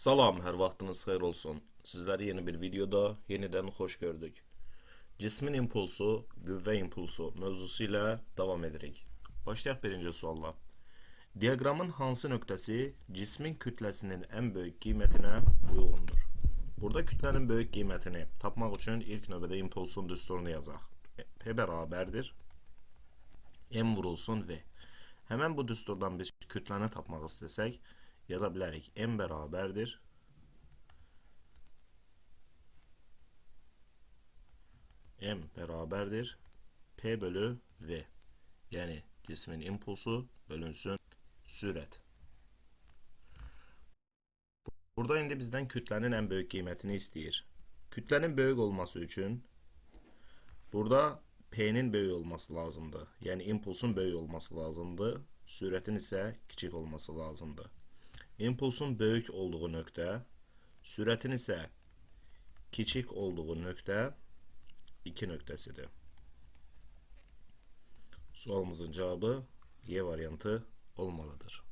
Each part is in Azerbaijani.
Salam, hər vaxtınız xeyir olsun. Sizləri yeni bir videoda yenidən xoş gördük. Cismin impulsu, qüvvə impulsu mövzusu ilə davam edirik. Başlayaq birinci sualla. Diaqramın hansı nöqtəsi cismin kütləsinin ən böyük qiymətinə uyğundur? Burada kütlənin böyük qiymətini tapmaq üçün ilk növbədə impulsun düsturunu yazaq. P bərabərdir M vurulsun V. Həmən bu düsturdan biz kütləni tapmaq istəsək, yaza bilərik. M bərabərdir P bölü V. Yəni cismin impulsu bölünsün sürət. Burada indi bizdən kütlənin ən böyük qiymətini istəyir. Kütlənin böyük olması üçün burada P'nin böyük olması lazımdır. Yəni impulsun böyük olması lazımdır. Sürətin isə kiçik olması lazımdır. İmpulsun böyük olduğu nöqtə, sürətin isə kiçik olduğu nöqtə 2 nöqtəsidir. Sualımızın cavabı Y variantı olmalıdır.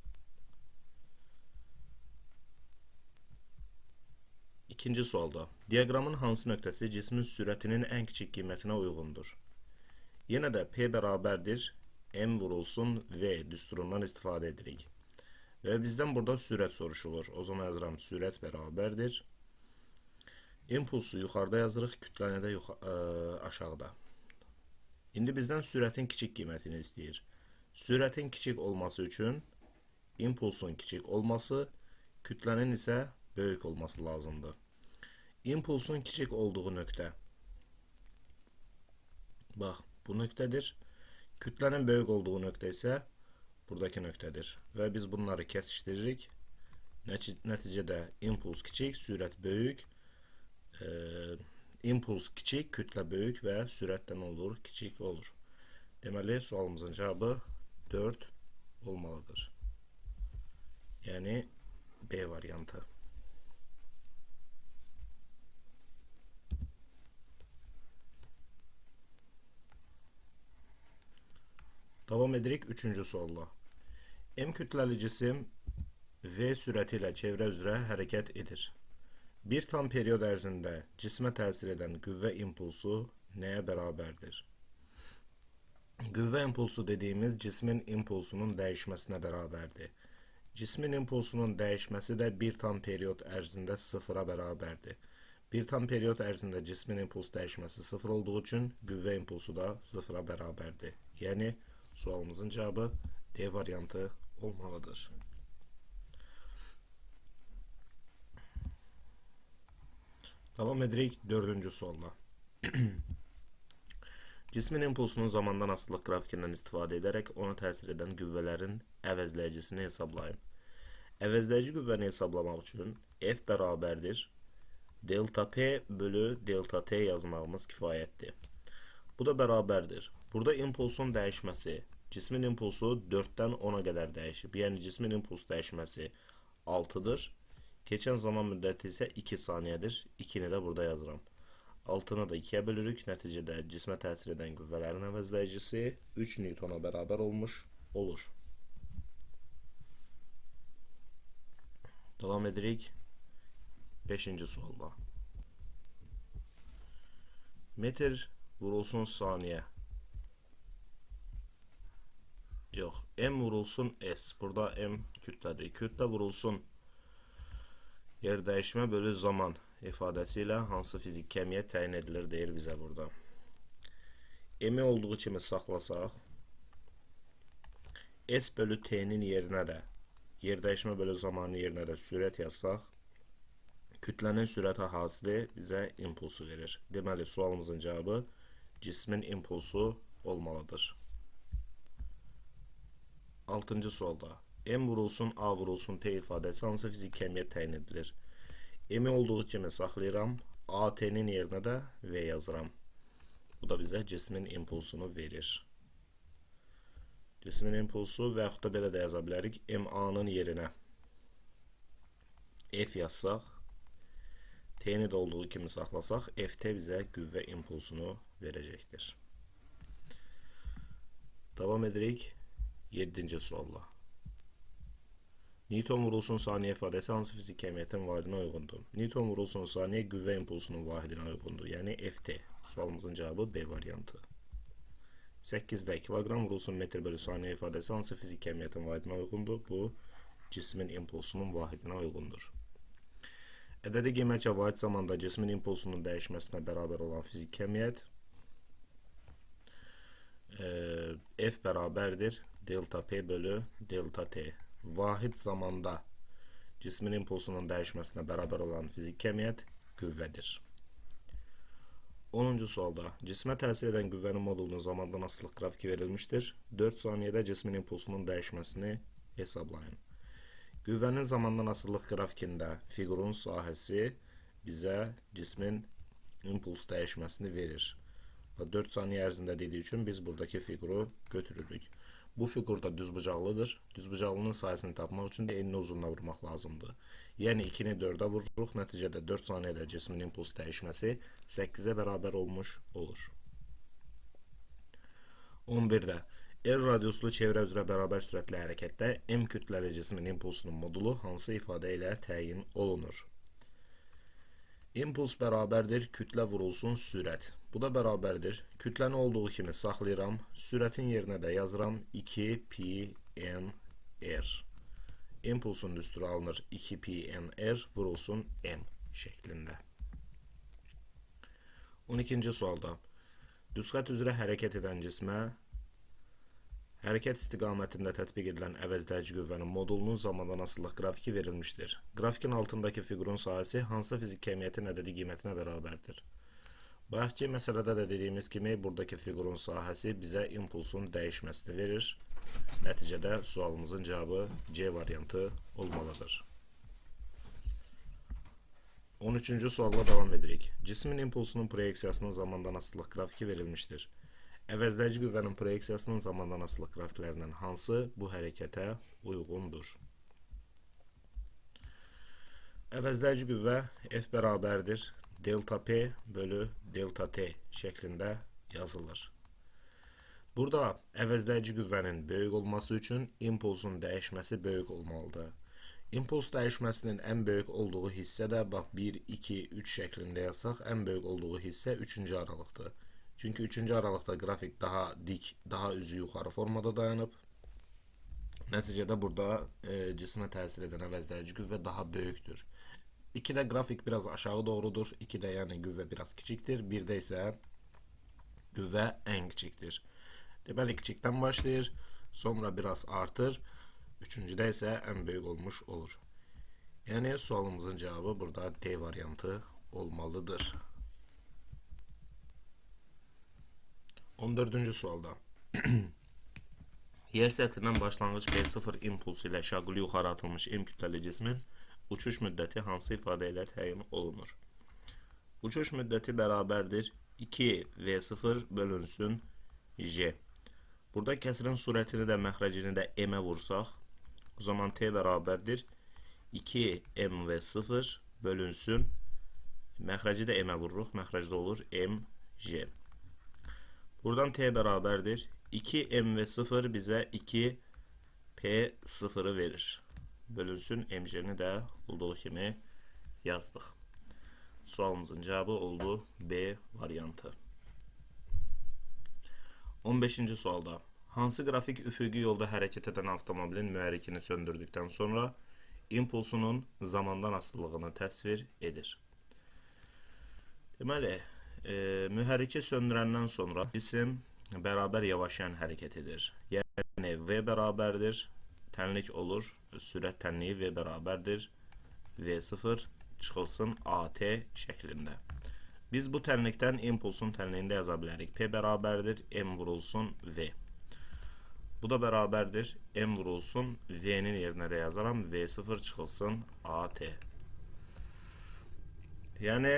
İkinci sualda, diaqramın hansı nöqtəsi cismin sürətinin ən kiçik qiymətinə uyğundur? Yenə də P bərabərdir M vurulsun V düsturundan istifadə edirik. Və bizdən burada sürət soruşulur. O zaman yazıram sürət bərabərdir. İmpulsu yuxarıda yazırıq, kütləni də aşağıda. İndi bizdən sürətin kiçik qiymətini istəyir. Sürətin kiçik olması üçün impulsun kiçik olması, kütlənin isə böyük olması lazımdır. İmpulsun kiçik olduğu nöqtə. Bax, bu nöqtədir. Kütlənin böyük olduğu nöqtə isə buradakı nöqtədir. Və biz bunları kəsişdiririk. Nəticədə impuls kiçik, sürət böyük. İmpuls kiçik, kütlə böyük və sürətdən olur, kiçik olur. Deməli, sualımızın cavabı 4 olmalıdır. Yəni B variantı. Davam edirik 3-cü sualla. M kütləli cisim V sürəti ilə çevrə üzrə hərəkət edir. Bir tam period ərzində cismə təsir edən qüvvə impulsu nəyə bərabərdir? Qüvvə impulsu dediyimiz cismin impulsunun dəyişməsinə bərabərdir. Cismin impulsunun dəyişməsi də bir tam period ərzində sıfıra bərabərdir. Bir tam period ərzində cismin impuls dəyişməsi sıfır olduğu üçün qüvvə impulsu da sıfıra bərabərdir. Yəni sualımızın cavabı D variantı olmalıdır. Davam edirik 4-cü sualla. Cismin impulsunun zamandan asılılıq qrafikindən istifadə edərək ona təsir edən qüvvələrin əvəzləyicisini hesablayın. Əvəzləyici qüvvəni hesablamaq üçün F bərabərdir delta P bölü delta T yazmağımız kifayətdir. Bu da bərabərdir. Burada impulsun dəyişməsi, cismin impulsu 4-dən 10-a qədər dəyişib. Yəni cismin impuls dəyişməsi 6-dır. Keçən zaman müddəti isə 2 saniyədir. 2-ni də burada yazıram. 6-nı da 2-yə bölürük. Nəticədə cismə təsir edən qüvvələrin əvəzləyicisi 3 Newtona bərabər olmuş olur. Davam edirik 5-ci sualla. Metr vurulsun saniyə. Yox, M vurulsun S. Burada M kütlədir. Kütlə vurulsun yer dəyişmə bölü zaman ifadəsi ilə hansı fizik kəmiyyət təyin edilir deyir bizə burada. M-i olduğu kimi saxlasaq, S bölü T-nin yerinə də yer dəyişmə bölü zamanın yerinə də sürət yazsaq, kütlənin sürət hasili bizə impulsu verir. Deməli, sualımızın cavabı cismin impulsu olmalıdır. 6-cı sualda M vurulsun, A vurulsun, T ifadəsi hansı fizik kəmiyyət təyin edilir? M olduğu kimi saxlayıram, A, T-nin yerinə də V yazıram. Bu da bizə cismin impulsunu verir. Cismin impulsu və yaxud da belə də yaza bilərik. M, A-nın yerinə F yazsaq, T-ni də olduğu kimi saxlasaq, F-T bizə qüvvə impulsunu verəcəkdir. Davam edirik 7-ci sualla. Newton vurulsun saniye ifadəsi hansı fiziki əhəmiyyətin vahidinə uyğundur? Newton vurulsun saniye qüvvə impulsunun vahidinə uyğundur. Yəni FT. Sualımızın cavabı B variantı. 8-də kiloqram vurulsun metr bölü saniye ifadəsi hansı fiziki əhəmiyyətin vahidinə uyğundur? Bu cismin impulsunun vahidinə uyğundur. Ədədi qiymətcə vahid zamanda cismin impulsunun dəyişməsinə bərabər olan fiziki əhəmiyyət F bərabərdir delta P bölü delta T. Vahid zamanda cismin impulsunun dəyişməsinə bərabər olan fiziki əhəmiyyət qüvvədir. 10-cu sualda cismə təsir edən qüvvənin modulunun zamandan asılılıq qrafiki verilmişdir. 4 saniyədə cismin impulsunun dəyişməsini hesablayın. Qüvvənin zamandan asılılıq qrafikində fiqurun sahəsi bizə cismin impuls dəyişməsini verir. 4 saniyə ərzində dediyi üçün biz buradakı fiquru götürürük. Bu fiqur da düzbucaqlıdır. Düzbucaqlının sayəsini tapmaq üçün də enini uzunluğa vurmaq lazımdır. Yəni 2-ni 4-ə vururuq. Nəticədə 4 saniyədə cismin impuls dəyişməsi 8-ə bərabər olmuş olur. 11-də R radiuslu çevrə üzrə bərabər sürətli hərəkətdə M kütləli cismin impulsunun modulu hansı ifadə ilə təyin olunur? İmpuls bərabərdir kütlə vurulsun sürət. Bu da bərabərdir. Kütləni olduğu kimi saxlayıram. Sürətin yerinə də yazıram 2 pi n r. İmpulsun üstürə alınır 2 pi n r vurulsun m şəklində. 12-ci sualda düz xətt üzrə hərəkət edən cismə hərəkət istiqamətində tətbiq edilən əvəzləyici qüvvənin modulunun zamandan asılılıq qrafiki verilmişdir. Qrafikin altındakı fiqurun sahəsi hansı fiziki əhəmiyyətin ədədi qiymətinə bərabərdir? Bayaqki məsələdə də dediyimiz kimi buradakı fiqurun sahəsi bizə impulsun dəyişməsini verir. Nəticədə sualımızın cavabı C variantı olmalıdır. 13-cü sualla davam edirik. Cismin impulsunun proyeksiyasının zamandan asılılıq qrafiki verilmişdir. Əvəzləyici qüvvənin proyeksiyasının zamandan asılılıq qrafiklərindən hansı bu hərəkətə uyğundur? Əvəzləyici qüvvə F bərabərdir delta P bölü delta T şəklində yazılır. Burada əvəzləyici qüvvənin böyük olması üçün impulsun dəyişməsi böyük olmalıdır. İmpuls dəyişməsinin ən böyük olduğu hissə də 1, 2, 3 şəklində yazsaq, ən böyük olduğu hissə 3-cü aralıqdır. Çünki 3-cü aralıqda qrafik daha dik, daha üzü yuxarı formada dayanıb. Nəticədə burada cismə təsir edən əvəzləyici qüvvə daha böyükdür. 2-də qrafik biraz aşağı doğrudur. 2-də yəni qüvvə biraz kiçikdir. 1-də isə qüvvə ən kiçikdir. Deməli, kiçikdən başlayır, sonra biraz artır. 3-cüdə isə ən böyük olmuş olur. Yəni, sualımızın cavabı burada D variantı olmalıdır. 14-cü sualda yer səthindən başlanğıc B0 impulsu ilə şaquli yuxarı atılmış M kütləli cismin uçuş müddəti hansı ifadə ilə təyin olunur? Uçuş müddəti bərabərdir 2V0 bölünsün J. Burada kəsirin surətini də məxrəcini də M-ə vursaq, o zaman T bərabərdir 2MV0 bölünsün, məxrəci də M-ə vururuq, məxrəcdə olur MJ. Buradan T bərabərdir 2MV0 bizə 2P0'ı verir. Bölünsün MJ'ni də olduğu kimi yazdıq. Sualımızın cevabı oldu B variantı. 15-ci sualda hansı qrafik üfüqi yolda hərəkət edən avtomobilin mühərrikini söndürdükdən sonra impulsunun zamandan asılılığını təsvir edir? Deməli, mühərriki söndürəndən sonra cisim bərabər yavaşayan hərəkət edir. Yəni V bərabərdir, tənlik olur, sürət tənliyi V bərabərdir V0 çıxılsın AT şəklində. Biz bu tənlikdən impulsun tənliyində yaza bilərik. P bərabərdir M vurulsun V. Bu da bərabərdir M vurulsun V'nin yerinə də yazaram V0 çıxılsın AT. Yəni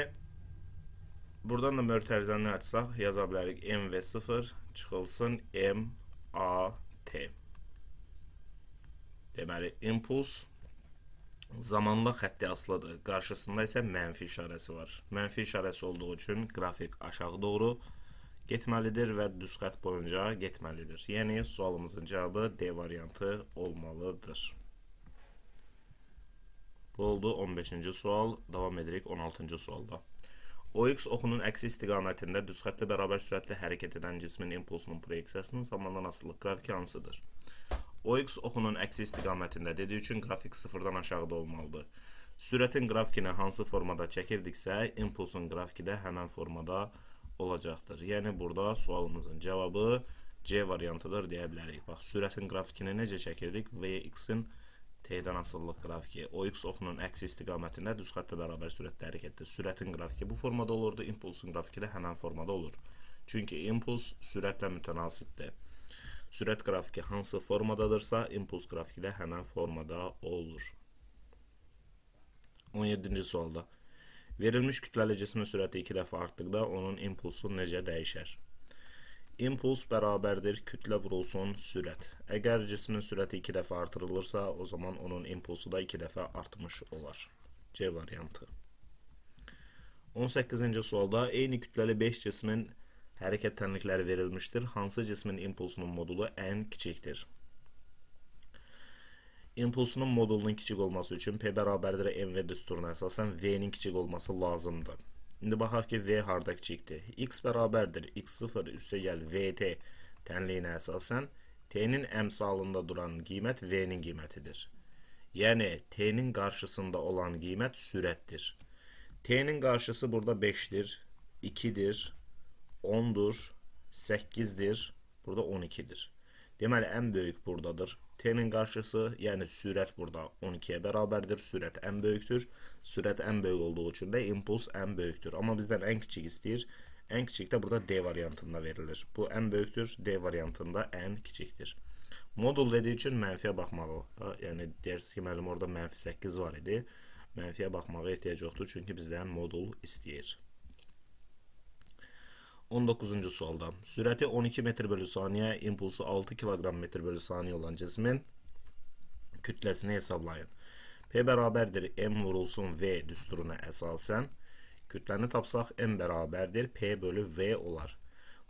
buradan da mötərizəni açsaq yaza bilərik MV0 çıxılsın MAT. Deməli impuls zamanla xətti asılıdır. Qarşısında isə mənfi işarəsi var. Mənfi işarəsi olduğu üçün qrafik aşağı doğru getməlidir və düz xətt boyunca getməlidir. Yəni sualımızın cavabı D variantı olmalıdır. Bu oldu 15-ci sual. Davam edirik 16-cı sualda. OX oxunun əksi istiqamətində düz xəttlə bərabər sürətlə hərəkət edən cismin impulsunun proyeksiyasının zamandan asılılıq qrafiki hansıdır? OX oxunun əksi istiqamətində dediyi üçün qrafik sıfırdan aşağıda olmalıdır. Sürətin grafikini hansı formada çəkirdiksə, impulsun qrafiki də həmən formada olacaqdır. Yəni burada sualımızın cavabı C variantıdır deyə bilərik. Bax, sürətin grafikini necə çəkirdik? Vx-in T-dən asıllıq qrafiki. OX oxunun əksi istiqamətində düz xəttlə bərabər sürətlə hərəkətdə sürətin qrafiki bu formada olurdu, impulsun qrafiki də həmən formada olur. Çünki impuls sürətlə mütənasibdir. Sürət qrafiki hansı formadadırsa, impuls qrafiki də həmən formada olur. 17-ci sualda. Verilmiş kütləli cismin sürəti 2 dəfə artdıqda onun impulsu necə dəyişər? İmpuls bərabərdir kütlə vurulsun sürət. Əgər cismin sürəti 2 dəfə artırılırsa, o zaman onun impulsu da 2 dəfə artmış olar. C variantı. 18-ci sualda eyni kütləli 5 cismin hərəkət tənlikləri verilmişdir. Hansı cismin impulsunun modulu ən kiçikdir? İmpulsunun modulunun kiçik olması üçün P bərabərdir MV düsturuna əsasən V-nin kiçik olması lazımdır. İndi baxaq ki, V harda kiçikdir. X bərabərdir X0 üstəgəl VT tənliyinə əsasən T-nin əmsalında duran qiymət V-nin qiymətidir. Yəni, T-nin qarşısında olan qiymət sürətdir. T-nin qarşısı burada 5-dir, 2-dir, 10-dur, 8-dir, burada 12-dir. Deməli, ən böyük buradadır. T-nin qarşısı, yəni sürət burada 12-yə bərabərdir. Sürət ən böyükdür. Sürət ən böyük olduğu üçün də impuls ən böyükdür. Amma bizdən ən kiçik istəyir. Ən kiçik də burada D variantında verilir. Bu ən böyükdür. D variantında ən kiçikdir. Modul dediyi üçün mənfiyə baxmalı. Yəni, ders ki, müəllim orada mənfi 8 var idi. Mənfiyə baxmağa ehtiyac yoxdur. Çünki bizdən modul istəyir. 19-cu sualda. Sürəti 12 metr/saniyə, impulsu 6 kg metr/saniyə olan cismin kütləsini hesablayın. P bərabərdir M vurulsun V düsturuna əsasən kütləni tapsaq M bərabərdir P bölü V olar.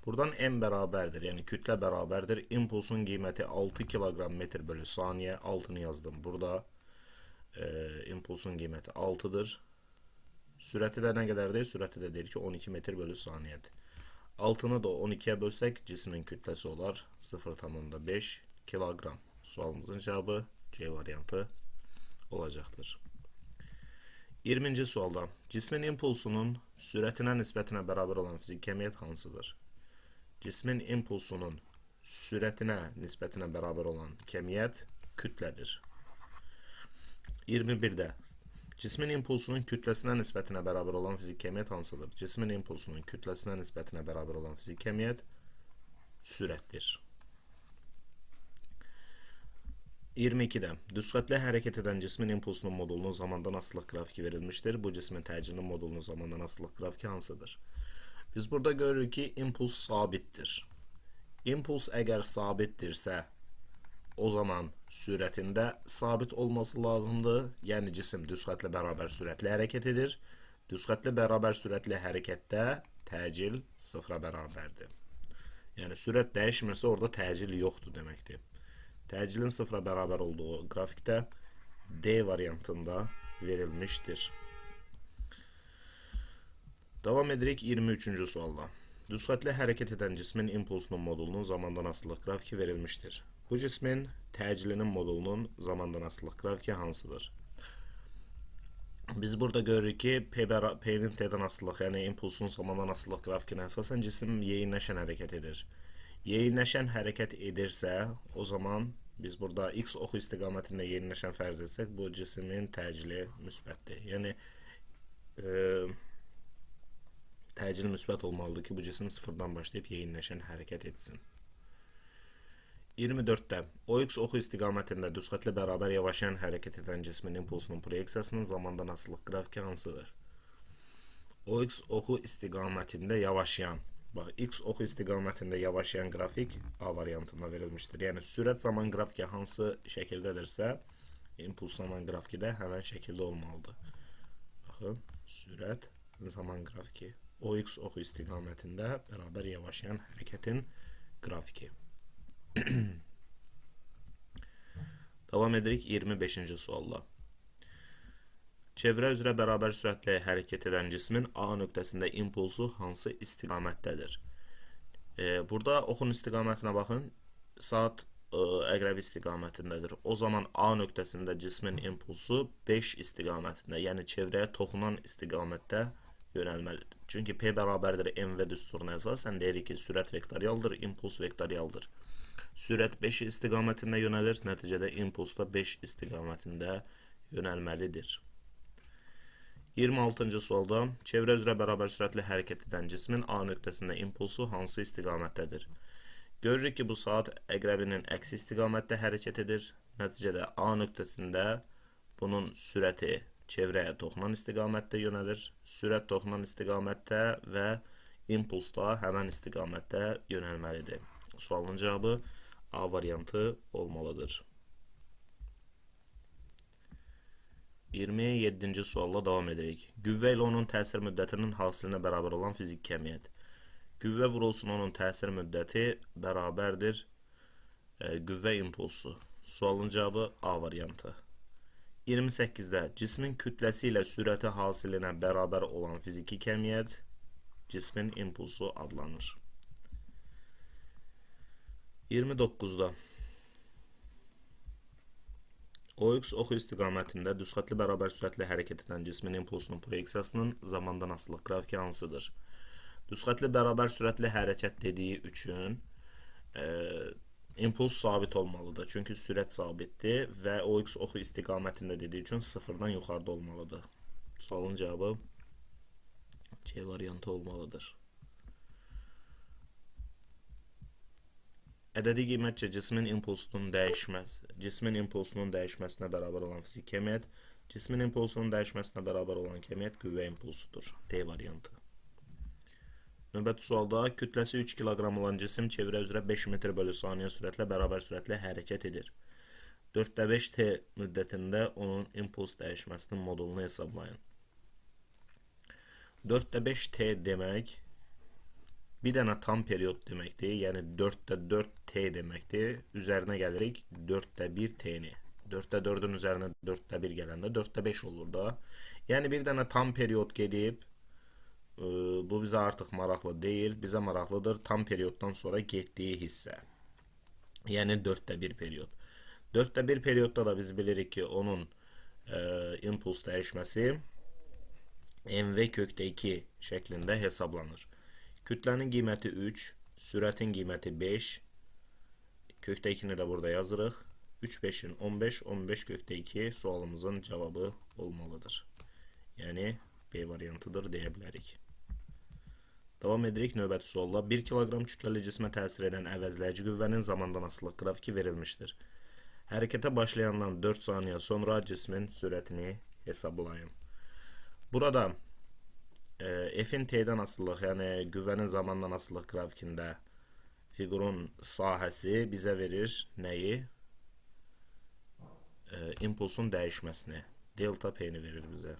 Buradan M bərabərdir, yəni kütlə bərabərdir. Impulsun qiyməti 6 kg metr/saniyə. 6-nı yazdım burada. İmpulsun qiyməti 6-dır. Sürəti də nə qədərdir? Sürəti də deyir ki 12 metr/saniyədir. 6-nı da 12-yə bölsək cismin kütləsi olar 0,5 kiloqram. Sualımızın cavabı C variantı olacaqdır. 20-ci sualda cismin impulsunun sürətinə nisbətinə bərabər olan fiziki kəmiyyət hansıdır? Cismin impulsunun sürətinə nisbətinə bərabər olan kəmiyyət kütlədir. 21-də cismin impulsunun kütləsinə nisbətinə bərabər olan fiziki kəmiyyət hansıdır? Cismin impulsunun kütləsinə nisbətinə bərabər olan fiziki kəmiyyət sürətdir. 22-də düz xəttlə hərəkət edən cismin impulsunun modulunun zamandan asılılıq qrafiki verilmişdir. Bu cismin təcilinin modulunun zamandan asılılıq qrafiki hansıdır? Biz burada görürük ki, impuls sabitdir. İmpuls əgər sabitdirsə, o zaman sürətində sabit olması lazımdır. Yəni, cisim düz xəttlə bərabər sürətlə hərəkət edir. Düz xəttlə bərabər sürətlə hərəkətdə təcil sıfıra bərabərdir. Yəni, sürət dəyişmirsə, orada təcil yoxdur deməkdir. Təcilin sıfıra bərabər olduğu qrafikdə D variantında verilmişdir. Davam edirik 23-cü sualla. Düz xəttlə hərəkət edən cismin impulsunun modulunun zamandan asılılıq qrafiki verilmişdir. Bu cismin təcilinin modulunun zamandan asılılıq qrafiki hansıdır? Biz burada görürük ki, P-nin T-dən asılılıq, yəni impulsun zamandan asılılıq qrafikinə əsasən cisim yeyinləşən hərəkət edir. Yeyinləşən hərəkət edirsə, o zaman biz burada X oxu istiqamətində yeyinləşən fərz etsək, bu cismin təcili müsbətdir. Yəni, təcil müsbət olmalıdır ki, bu cisim sıfırdan başlayıb yeyinləşən hərəkət etsin. 24-də OX oxu istiqamətində düz xəttlə bərabər yavaşayan hərəkət edən cismin impulsunun proyeksiyasının zamandan asılılıq qrafiki hansıdır? OX oxu istiqamətində yavaşayan. Bax, X oxu istiqamətində yavaşayan qrafik A variantında verilmişdir. Yəni, sürət zaman qrafiki hansı şəkildədirsə, impuls zaman qrafiki də həmən şəkildə olmalıdır. Baxın, sürət zaman qrafiki. OX oxu istiqamətində bərabər yavaşayan hərəkətin qrafiki. Davam edirik 25-ci sualla. Çevrə üzrə bərabər sürətlə hərəkət edən cismin A nöqtəsində impulsu hansı istiqamətdədir? Burada oxun istiqamətinə baxın. Saat əqrəb istiqamətindədir. O zaman A nöqtəsində cismin impulsu 5 istiqamətində, yəni çevrəyə toxunan istiqamətdə yönəlməlidir. Çünki P bərabərdir mv düsturuna əsasən deyirik ki, sürət vektorialdır, impuls vektorialdır. Sürət 5 istiqamətində yönəlir, nəticədə impuls da 5 istiqamətində yönəlməlidir. 26-cı sualda çevrə üzrə bərabər sürətlə hərəkət edən cismin A nöqtəsində impulsu hansı istiqamətdədir? Görürük ki, bu saat əqrəbinin əksi istiqamətdə hərəkət edir. Nəticədə A nöqtəsində bunun sürəti çevrəyə toxunan istiqamətdə yönəlir. Sürət toxunan istiqamətdə və impuls da həmən istiqamətdə yönəlməlidir. Sualın cavabı A variantı olmalıdır. 27-ci sualla davam edirik. Qüvvə ilə onun təsir müddətinin hasilinə bərabər olan fiziki kəmiyyət. Qüvvə vurulsun onun təsir müddəti bərabərdir qüvvə impulsu. Sualın cavabı A variantı. 28-də cismin kütləsi ilə sürəti hasilinə bərabər olan fiziki kəmiyyət cismin impulsu adlanır. 29-da OX oxu istiqamətində düz xətli bərabər sürətlə hərəkət edən cismin impulsunun proyeksiyasının zamandan asılılıq qrafiki hansıdır? Düz xətli bərabər sürətlə hərəkət dediyi üçün impuls sabit olmalıdır. Çünki sürət sabitdir və OX oxu istiqamətində dediyi üçün sıfırdan yuxarıda olmalıdır. Sualın cavabı C variantı olmalıdır. Ədədi qiymətcə cismin impulsunun dəyişməsinə bərabər olan fiziki kəmiyyət, cismin impulsunun dəyişməsinə bərabər olan kəmiyyət qüvvə impulsudur. D variantı. Növbəti sualda kütləsi 3 kiloqram olan cisim çevrə üzrə 5 metr bölü saniyə sürətlə bərabər sürətlə hərəkət edir. 4/5 t müddətində onun impuls dəyişməsinin modulunu hesablayın. 4/5 t demək bir dənə tam period deməkdir, yəni 4/4 t deməkdir. Üzərinə gəlirik 4/1 t-ni. 4/4-ün üzərinə 4/1 gələndə 4/5 olur da. Yəni bir dənə tam period gedib, bu bizə artıq maraqlı deyil. Bizə maraqlıdır tam perioddan sonra getdiyi hissə. Yəni 4/1 period. 4/1 periodda da biz bilirik ki, onun impuls dəyişməsi mv kökdə 2 şəklində hesablanır. Kütlənin qiyməti 3, sürətin qiyməti 5, kökdə 2-ni də burada yazırıq. 3, 5-in 15, 15 kökdə 2 sualımızın cavabı olmalıdır. Yəni B variantıdır deyə bilərik. Davam edirik növbəti sualla. 1 kiloqram kütləli cismə təsir edən əvəzləyici qüvvənin zamandan asılılıq qrafiki verilmişdir. Hərəkətə başlayandan 4 saniyə sonra cismin sürətini hesablayın. Burada F-in T-dən asılılıq, yəni qüvvənin zamandan asılılıq qrafikində fiqurun sahəsi bizə verir nəyi? İmpulsun dəyişməsini. Delta P-ni verir bizə.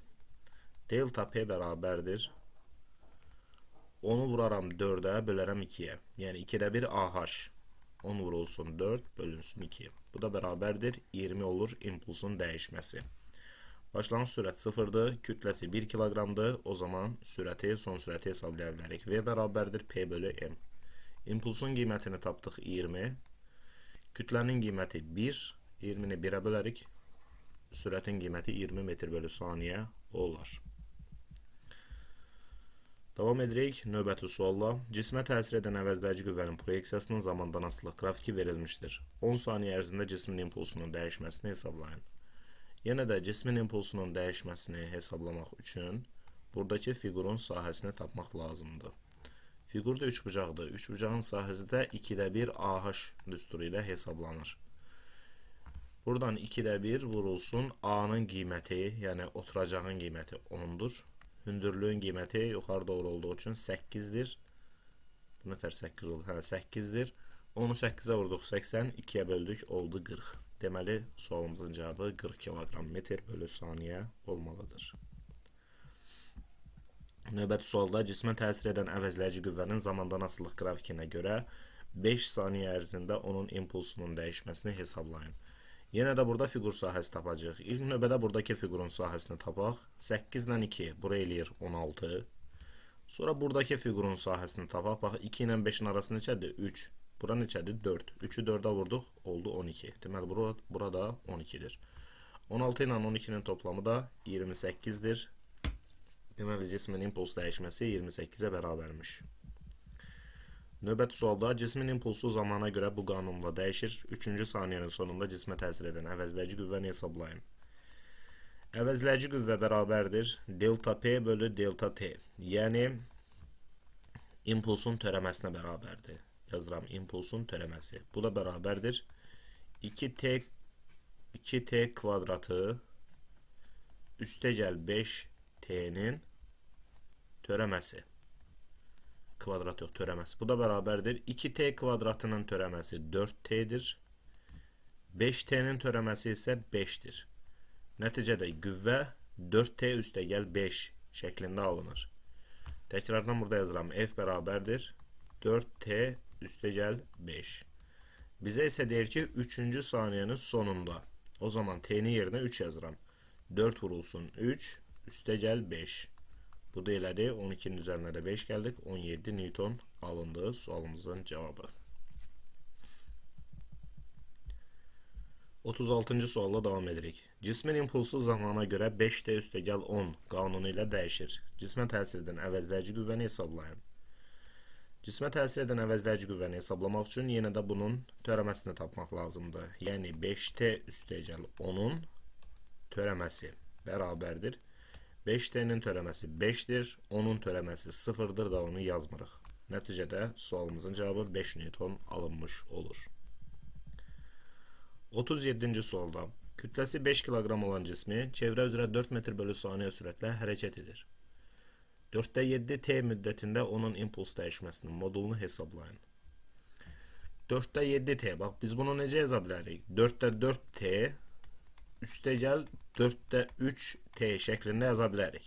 Delta P bərabərdir. Onu vuraram 4-ə, bölərəm 2-yə. Yəni 2/1 AH. 10 vurulsun 4, bölünsün 2. Bu da bərabərdir. 20 olur impulsun dəyişməsi. Başlanğıc sürət 0-dır, kütləsi 1 kiloqramdır. O zaman sürəti, son sürəti hesablaya bilərik. V bərabərdir P bölü M. İmpulsun qiymətini tapdıq 20. Kütlənin qiyməti 1. 20-ni 1-ə bölərik. Sürətin qiyməti 20 metr bölü saniyə olar. Davam edirik növbəti sualla. Cismə təsir edən əvəzləyici qüvvənin proyeksiyasının zamandan asılılıq qrafiki verilmişdir. 10 saniyə ərzində cismin impulsunun dəyişməsini hesablayın. Yenə də cismin impulsunun dəyişməsini hesablamaq üçün buradakı fiqurun sahəsini tapmaq lazımdır. Fiqurda 3 bucaqdır. 3 bucağın sahəsi də 2/1 AH düsturu ilə hesablanır. Buradan 2/1 vurulsun A-nın qiyməti, yəni oturacağın qiyməti 10-dur. Hündürlüğün qiyməti yuxarı doğru olduğu üçün 8-dir. Bu nətər 8 olur? 8-dir. Onu 8-ə vurduq 80, 2-yə böldük, oldu 40. Deməli, sualımızın cavabı 40 kiloqram metr bölü saniyə olmalıdır. Növbəti sualda cismə təsir edən əvəzləyici qüvvənin zamandan asılılıq qrafikinə görə 5 saniyə ərzində onun impulsunun dəyişməsini hesablayın. Yenə də burada fiqur sahəsi tapacağıq. İlk növbədə buradakı fiqurun sahəsini tapaq. 8 ilə 2 bura eləyir 16. Sonra buradakı fiqurun sahəsini tapaq. Bax 2 ilə 5-in arası neçədir? 3. Bura neçədir? 4. 3-ü 4-ə vurduq, oldu 12. Deməli burada 12-dir. 16 ilə 12-nin toplamı da 28-dir. Deməli cismin impuls dəyişməsi 28-ə bərabərmiş. Növbəti sualda cismin impulsu zamana görə bu qanunla dəyişir. 3-cü saniyənin sonunda cismə təsir edən əvəzləyici qüvvəni hesablayın. Əvəzləyici qüvvə bərabərdir delta P bölü delta T. Yəni impulsun törəməsinə bərabərdir. Yazıram, impulsun törəməsi. Bu da bərabərdir 2T kvadratı üstəgəl 5T'nin törəməsi. Kvadrat yox, törəməsi. Bu da bərabərdir 2T kvadratının törəməsi 4T'dir. 5T'nin törəməsi isə 5'dir. Nəticədə qüvvə 4T üstəgəl 5 şəklində alınır. Təkrardan burada yazıram. F bərabərdir 4T üstəgəl 5. Bizə isə deyir ki 3-cü saniyənin sonunda. O zaman T'nin yerinə 3 yazıram. 4 vurulsun 3 üstəgəl 5. Bu da elədi. 12'nin üzərinə də 5 gəldik. 17 Newton alındı sualımızın cavabı. 36-cı sualla davam edirik. Cismin impulsu zamana görə 5T üstəgəl 10 qanunu ilə dəyişir. Cismə təsir edən əvəzləyici qüvvəni hesablayın. Cismə təsir edən əvəzləyici qüvvəni hesablamaq üçün yenə də bunun törəməsini tapmaq lazımdır. Yəni 5T üstəgəl 10'un törəməsi bərabərdir 5T'nin törəməsi 5'dir, 10'un törəməsi 0'dır da onu yazmırıq. Nəticədə sualımızın cavabı 5 Newton alınmış olur. 37-ci sualda kütləsi 5 kiloqram olan cismi çevrə üzrə 4 metr bölü saniyə sürətlə hərəkət edir. 4'də 7T müddətində onun impuls dəyişməsinin modulunu hesablayın. 4'də 7T, bax biz bunu necə yaza bilərik? 4'də 4T üstəgəl 4'də 3T şəklində yaza bilərik.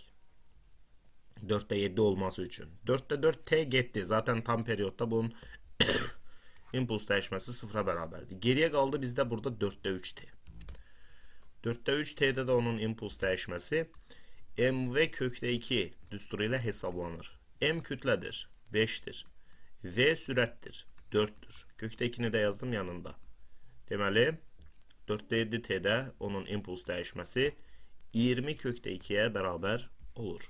4'də 7 olması üçün. 4'də 4T getdi. Zaten tam periyodda bunun impuls dəyişməsi 0'a bərabərdir. Geriyə qaldı bizdə burada 4'də 3T. 4'də 3T'də də onun impuls dəyişməsi mv kökdə 2 düsturu ilə hesablanır. M kütlədir, 5'dir. V sürətdir, 4'dür. Kökdə 2'ni də yazdım yanında. Deməli 4'də 7T'də onun impuls dəyişməsi 20 kökdə 2'yə bərabər olur.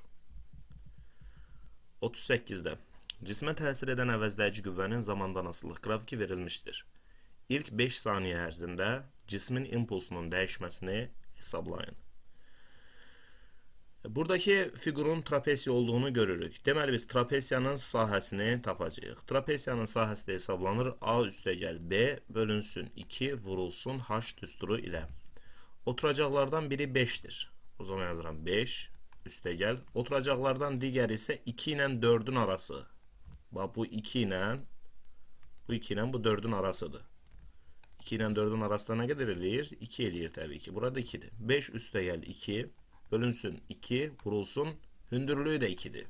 38'də cismə təsir edən əvəzləyici qüvvənin zamandan asılılıq qrafiki verilmişdir. İlk 5 saniyə ərzində cismin impulsunun dəyişməsini hesablayın. Buradakı fiqurun trapesiya olduğunu görürük. Deməli biz trapesiyanın sahəsini tapacağıq. Trapesiyanın sahəsi də hesablanır. A üstəgəl B bölünsün 2 vurulsun H düsturu ilə. Oturacaqlardan biri 5'dir. O zaman yazıram 5 üstəgəl. Oturacaqlardan digəri isə 2 ilə 4'ün arası. Bax bu 2 ilə bu 4'ün arasıdır. 2 ilə 4'ün arasında nə qədər eləyir? 2 eləyir təbii ki. Burada 2'dir. 5 üstəgəl 2 bölünsün 2 vurulsun hündürlüğü də 2'dir.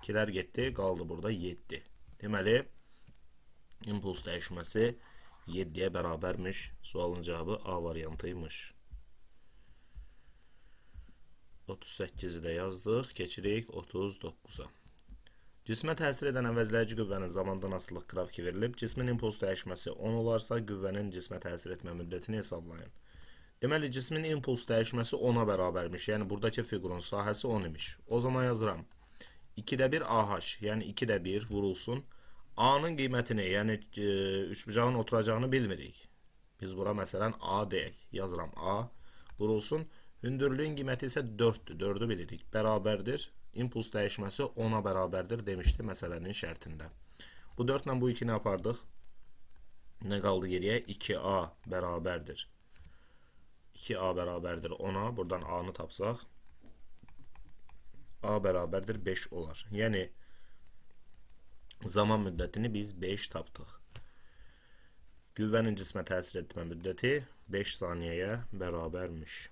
2'lər getdi, qaldı burada 7. Deməli impuls dəyişməsi 7'yə bərabərmiş. Sualın cavabı A variantıymış. 38'i də yazdıq. Keçirik 39'a. Cismə təsir edən əvəzləyici qüvvənin zamandan asılılıq qrafiki verilib. Cismin impuls dəyişməsi 10 olarsa qüvvənin cismə təsir etmə müddətini hesablayın. Deməli cismin impuls dəyişməsi 10'a bərabərmiş. Yəni buradakı fiqurun sahəsi 10 imiş. O zaman yazıram 2'də 1 AH, yəni 2'də 1 vurulsun. A'nın qiymətini, yəni üçbucağın oturacağını bilmirik. Biz bura məsələn A deyək. Yazıram A vurulsun. Hündürlüğün qiyməti isə 4'dür. 4'ü bilirik. Bərabərdir. İmpuls dəyişməsi 10'a bərabərdir demişdi məsələnin şərtində. Bu 4 ilə bu 2'ni apardıq. Nə qaldı geriyə? 2A bərabərdir. 2A bərabərdir 10'a. Buradan A'nı tapsaq A bərabərdir 5 olar. Yəni zaman müddətini biz 5 tapdıq. Qüvvənin cismə təsir etmə müddəti 5 saniyəyə bərabərmiş.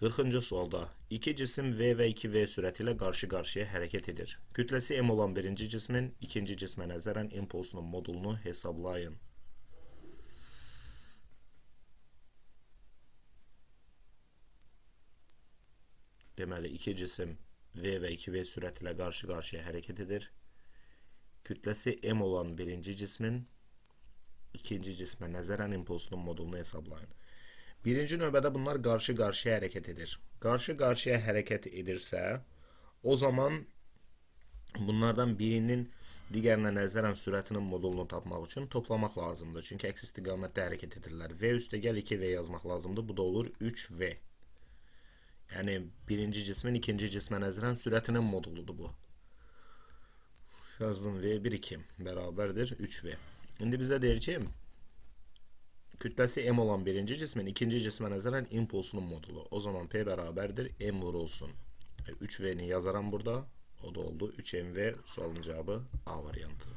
40-cı sualda iki cisim V və 2V sürəti ilə qarşı-qarşıya hərəkət edir. Kütləsi M olan birinci cismin ikinci cismə nəzərən impulsunun modulunu hesablayın. Deməli, iki cisim V və 2V sürəti ilə qarşı-qarşıya hərəkət edir. Kütləsi M olan birinci cismin ikinci cismə nəzərən impulsunun modulunu hesablayın. Birinci növbədə bunlar qarşı-qarşıya hərəkət edir. Qarşı-qarşıya hərəkət edirsə, o zaman bunlardan birinin digərinə nəzərən sürətinin modulunu tapmaq üçün toplamaq lazımdır. Çünki əks istiqamətdə hərəkət edirlər. V üstəgəl 2V yazmaq lazımdır. Bu da olur 3V. Yəni, birinci cismin ikinci cismə nəzərən sürətinin moduludur bu. Yazdım V1, 2 bərabərdir 3V. İndi bizə deyir ki, kütləsi M olan birinci cismin ikinci cismə nəzərən impulsunun modulu. O zaman P bərabərdir M vurulsun. 3V'ni yazaram burada. O da oldu 3MV. Sualın cavabı A variantı.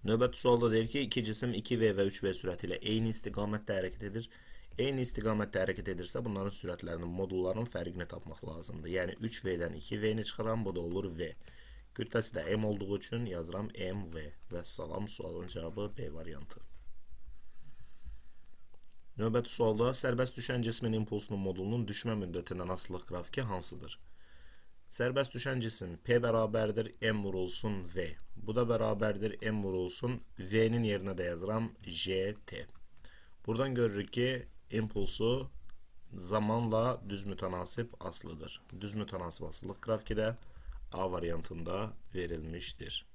Növbəti sualda deyir ki, iki cisim 2V və 3V sürəti ilə eyni istiqamətdə hərəkət edir. Eyni istiqamətdə hərəkət edirsə, bunların sürətlərinin, modullarının fərqini tapmaq lazımdır. Yəni 3V-dən 2V-ni çıxaram, bu da olur V. Kütləsi də M olduğu üçün yazıram MV. Vəssalam, sualın cavabı B variantı. Növbəti sualda sərbəst düşən cismin impulsunun modulunun düşmə müddətindən asılılıq qrafiki hansıdır? Sərbəst düşən cisim P bərabərdir M vurulsun V. Bu da bərabərdir M vurulsun V'nin yerinə də yazıram JT. Buradan görürük ki, impulsu zamanla düz mütənasib asılıdır. Düz mütənasib asılılıq qrafiki də A variantında verilmişdir.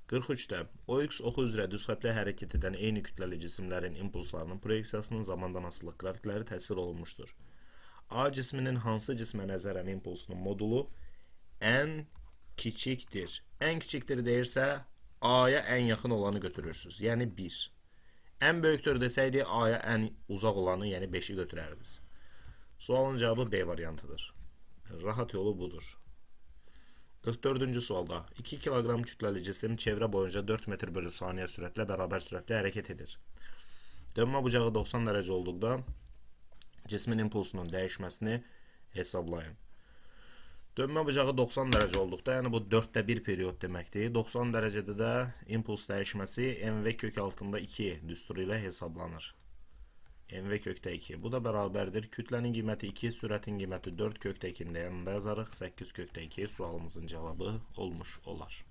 43-də OX oxu üzrə düz xəttlə hərəkət edən eyni kütləli cisimlərin impulslarının proyeksiyasının zamandan asılılıq qrafikləri təsvir olunmuşdur. A cisminin hansı cismə nəzərən impulsunun modulu ən kiçikdir? Ən kiçikdir deyirsə, A-ya ən yaxın olanı götürürsünüz, yəni 1. Ən böyükdür desəydi, A-ya ən uzaq olanı, yəni 5-i götürərdiniz. Sualın cavabı B variantıdır. Rahat yolu budur. 44-cü sualda 2 kiloqram kütləli cisim çevrə boyunca 4 metr bölü saniyə sürətlə bərabər sürətlə hərəkət edir. Dönmə bucağı 90 dərəcə olduqda cismin impulsunun dəyişməsini hesablayın. Dönmə bucağı 90 dərəcə olduqda, yəni bu 4də 1 periyod deməkdir. 90 dərəcədə də impuls dəyişməsi MV kök altında 2 düsturu ilə hesablanır. MV kökdə 2. Bu da bərabərdir. Kütlənin qiyməti 2, sürətin qiyməti 4 kökdə 2-ni də yanında yazarıq. 8 kökdə 2 sualımızın cavabı olmuş olar.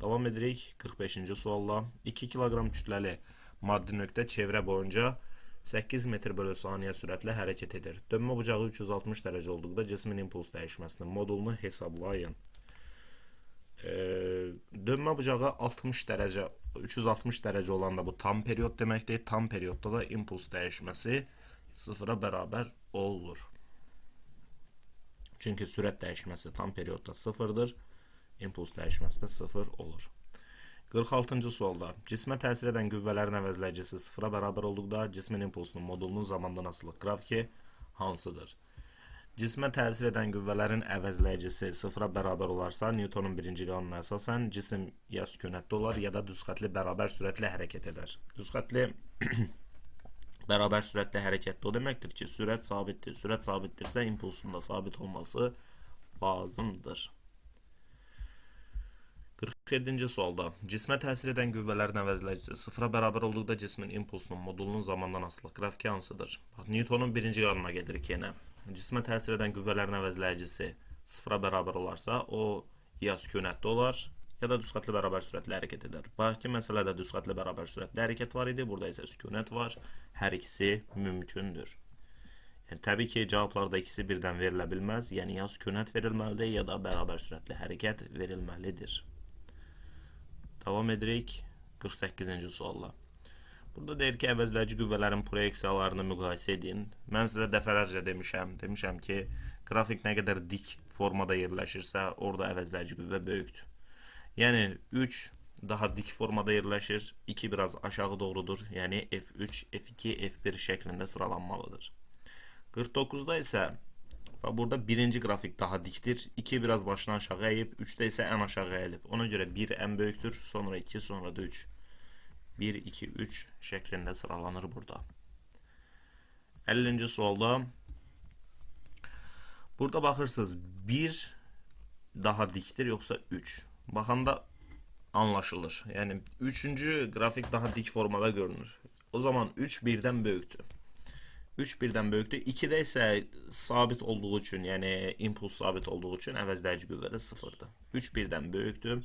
Davam edirik 45-ci sualla. 2 kiloqram kütləli maddi nöqtə çevrə boyunca 8 metr bölü saniyə sürətlə hərəkət edir. Dönmə bucağı 360 dərəcə olduqda cismin impuls dəyişməsinin modulunu hesablayın. Dönmə bucağı 360 dərəcə olanda bu tam periyod deməkdir. Tam periyodda da impuls dəyişməsi 0-a bərabər olur. Çünki sürət dəyişməsi tam periyodda 0-dır. İmpuls dəyişməsi də 0 olur. 46-cı sualda cismə təsir edən qüvvələrin əvəzləyicisi 0-a bərabər olduqda cismin impulsunun modulunun zamandan asılılıq qrafiki hansıdır? Cismə təsir edən qüvvələrin əvəzləyicisi 0-a bərabər olarsa, Newtonun birinci qanununa əsasən cisim ya sükunətdə olar, ya da düzxətli bərabər sürətlə hərəkət edər. Düzxətli bərabər sürətlə hərəkətdə o deməkdir ki, sürət sabitdir. Sürət sabitdirsə, impulsun da sabit olması lazımdır. 47-ci sualda cismə təsir edən qüvvələrin əvəzləyicisi 0-a bərabər olduqda cismin impulsunun modulunun zamandan asılılıq qrafiki hansıdır? Newtonun birinci qanununa gedirik yenə. Cismə təsir edən qüvvələrin əvəzləyicisi 0-a bərabər olarsa, o ya sükunətdə olar, ya da düzxətli bərabər sürətlə hərəkət edər. Bakı məsələdə düzxətli bərabər sürətlə hərəkət var idi, burada isə sükunət var. Hər ikisi mümkündür. Yəni, təbii ki, cavablarda ikisi birdən verilə bilməz. Yəni, ya sükunət verilməlidir, ya da bərabər sürətlə hərəkət verilməlidir. Davam edirik 48-ci sualla. Burada deyir ki, əvəzləyici qüvvələrin proyeksiyalarını müqayisə edin. Mən sizə dəfələrcə demişəm ki, qrafik nə qədər dik formada yerləşirsə, orada əvəzləyici qüvvə böyükdür. Yəni, 3 daha dik formada yerləşir, 2 biraz aşağı doğrudur, yəni F3, F2, F1 şəklində sıralanmalıdır. 49-da isə burada birinci qrafik daha dikdir, 2 biraz başdan aşağı əyib, 3-də isə ən aşağı əyilib. Ona görə 1 ən böyükdür, sonra 2, sonra da 3. 1, 2, 3 şəklində sıralanır burada. 50-ci sualda burada baxırsınız, 1 daha dikdir, yoxsa 3. Baxanda anlaşılır. Yəni, 3-cü qrafik daha dik formada görünür. O zaman 3 1-dən böyükdür. 3 birdən böyükdür. 2-də isə sabit olduğu üçün, yəni impuls sabit olduğu üçün əvəzləyici qüvvə də 0-dır. 3 birdən böyükdür.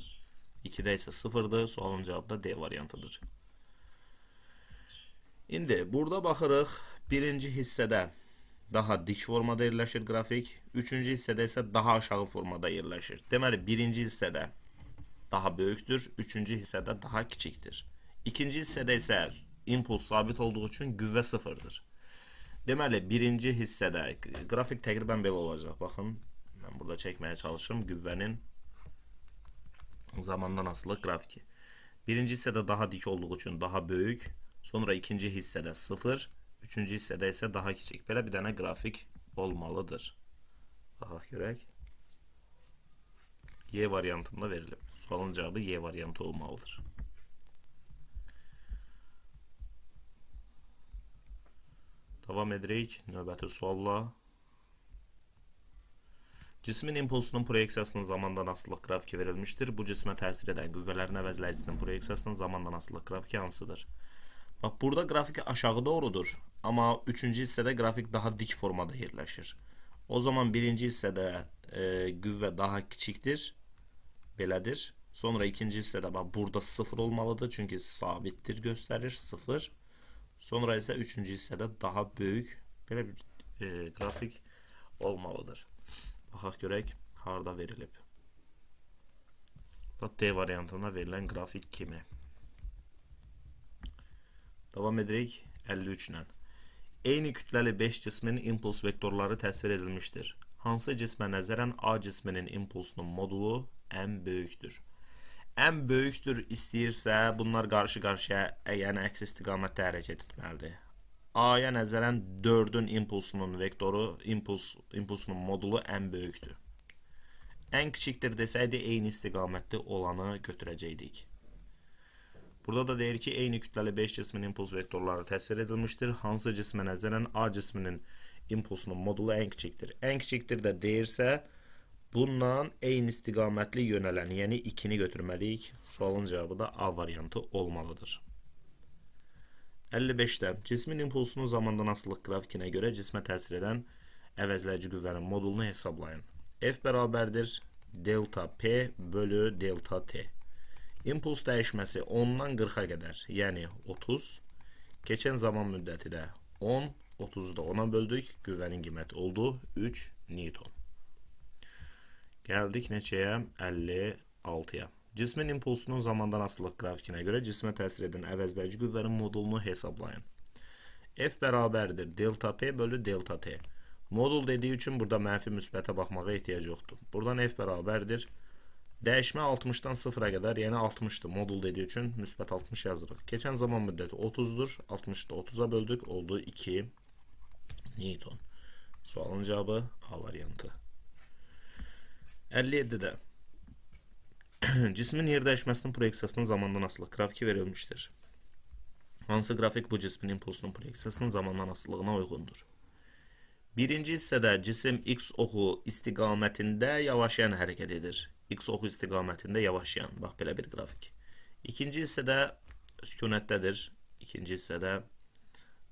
2-də isə 0-dır. Sualın cavabı da D variantıdır. İndi burada baxırıq. Birinci hissədə daha dik formada yerləşir qrafik. Üçüncü hissədə isə daha aşağı formada yerləşir. Deməli, birinci hissədə daha böyükdür. Üçüncü hissədə daha kiçikdir. İkinci hissədə isə impuls sabit olduğu üçün qüvvə 0-dır. Deməli, birinci hissədə qrafik təqribən belə olacaq. Baxın, mən burada çəkməyə çalışım qüvvənin zamandan asılı qrafiki. Birinci hissədə daha dik olduğu üçün daha böyük. Sonra ikinci hissədə 0. Üçüncü hissədə isə daha kiçik. Belə bir dənə qrafik olmalıdır. Baxaq görək. Y variantında verilib. Sualın cavabı Y variantı olmalıdır. Davam edirik növbəti sualla. Cismin impulsunun proyeksiyasının zamandan asılılıq qrafiki verilmişdir. Bu cismə təsir edən qüvvələrin əvəzləyicisinin proyeksiyasının zamandan asılılıq qrafiki hansıdır? Bax, burada qrafik aşağı doğrudur. Amma üçüncü hissədə qrafik daha dik formada yerləşir. O zaman birinci hissədə qüvvə daha kiçikdir. Belədir. Sonra ikinci hissədə bax, burada 0 olmalıdır. Çünki sabitdir göstərir 0. Sonra isə üçüncü hissədə daha böyük belə bir qrafik olmalıdır. Baxaq görək, harada verilib. D variantına verilən qrafik kimi. Davam edirik 53 ilə. Eyni kütləli 5 cismin impuls vektorları təsvir edilmişdir. Hansı cismə nəzərən A cisminin impulsunun modulu ən böyükdür? Ən böyükdür istəyirsə, bunlar qarşı-qarşıya, yəni əks istiqamətdə hərəkət etməlidir. A-ya nəzərən 4-ün impulsunun vektoru, impulsunun modulu ən böyükdür. Ən kiçikdir desəydi, eyni istiqamətli olanı götürəcəkdik. Burada da deyir ki, eyni kütləli 5 cismin impuls vektorları təsvir edilmişdir. Hansı cismə nəzərən A cisminin impulsunun modulu ən kiçikdir? Ən kiçikdir də deyirsə, bundan eyni istiqamətli yönələn, yəni 2-ni götürməliyik. Sualın cavabı da A variantı olmalıdır. 55-də cismin impulsunun zamandan asılılıq qrafikinə görə cismə təsir edən əvəzləyici qüvvənin modulunu hesablayın. F bərabərdir delta P bölü delta T. İmpuls dəyişməsi 10-dan 40-a qədər, yəni 30. Keçən zaman müddəti də 10, 30-u da 10-a böldük. Qüvvənin qiyməti oldu 3 Newton. Gəldik neçəyə? 56-ya. Cismin impulsunun zamandan asılılıq qrafikinə görə cismə təsir edən əvəzləyici qüvvənin modulunu hesablayın. F bərabərdir delta P bölü delta T. Modul dediyi üçün burada mənfi müsbətə baxmağa ehtiyac yoxdur. Buradan F bərabərdir. Dəyişmə 60-dan 0-a qədər, yəni 60-dır. Modul dediyi üçün müsbət 60 yazırıq. Keçən zaman müddəti 30-dur. 60-da 30-a böldük. Oldu 2 Newton. Sualın cavabı A variantı. 57-də cismin yer dəyişməsinin proyeksiyasının zamandan asılı qrafiki verilmişdir. Hansı qrafik bu cismin impulsunun proyeksiyasının zamandan asılılığına uyğundur? Birinci hissədə cisim X oxu istiqamətində yavaşayan hərəkət edir. X oxu istiqamətində yavaşayan. Bax, belə bir qrafik. İkinci hissədə sükunətdədir. İkinci hissədə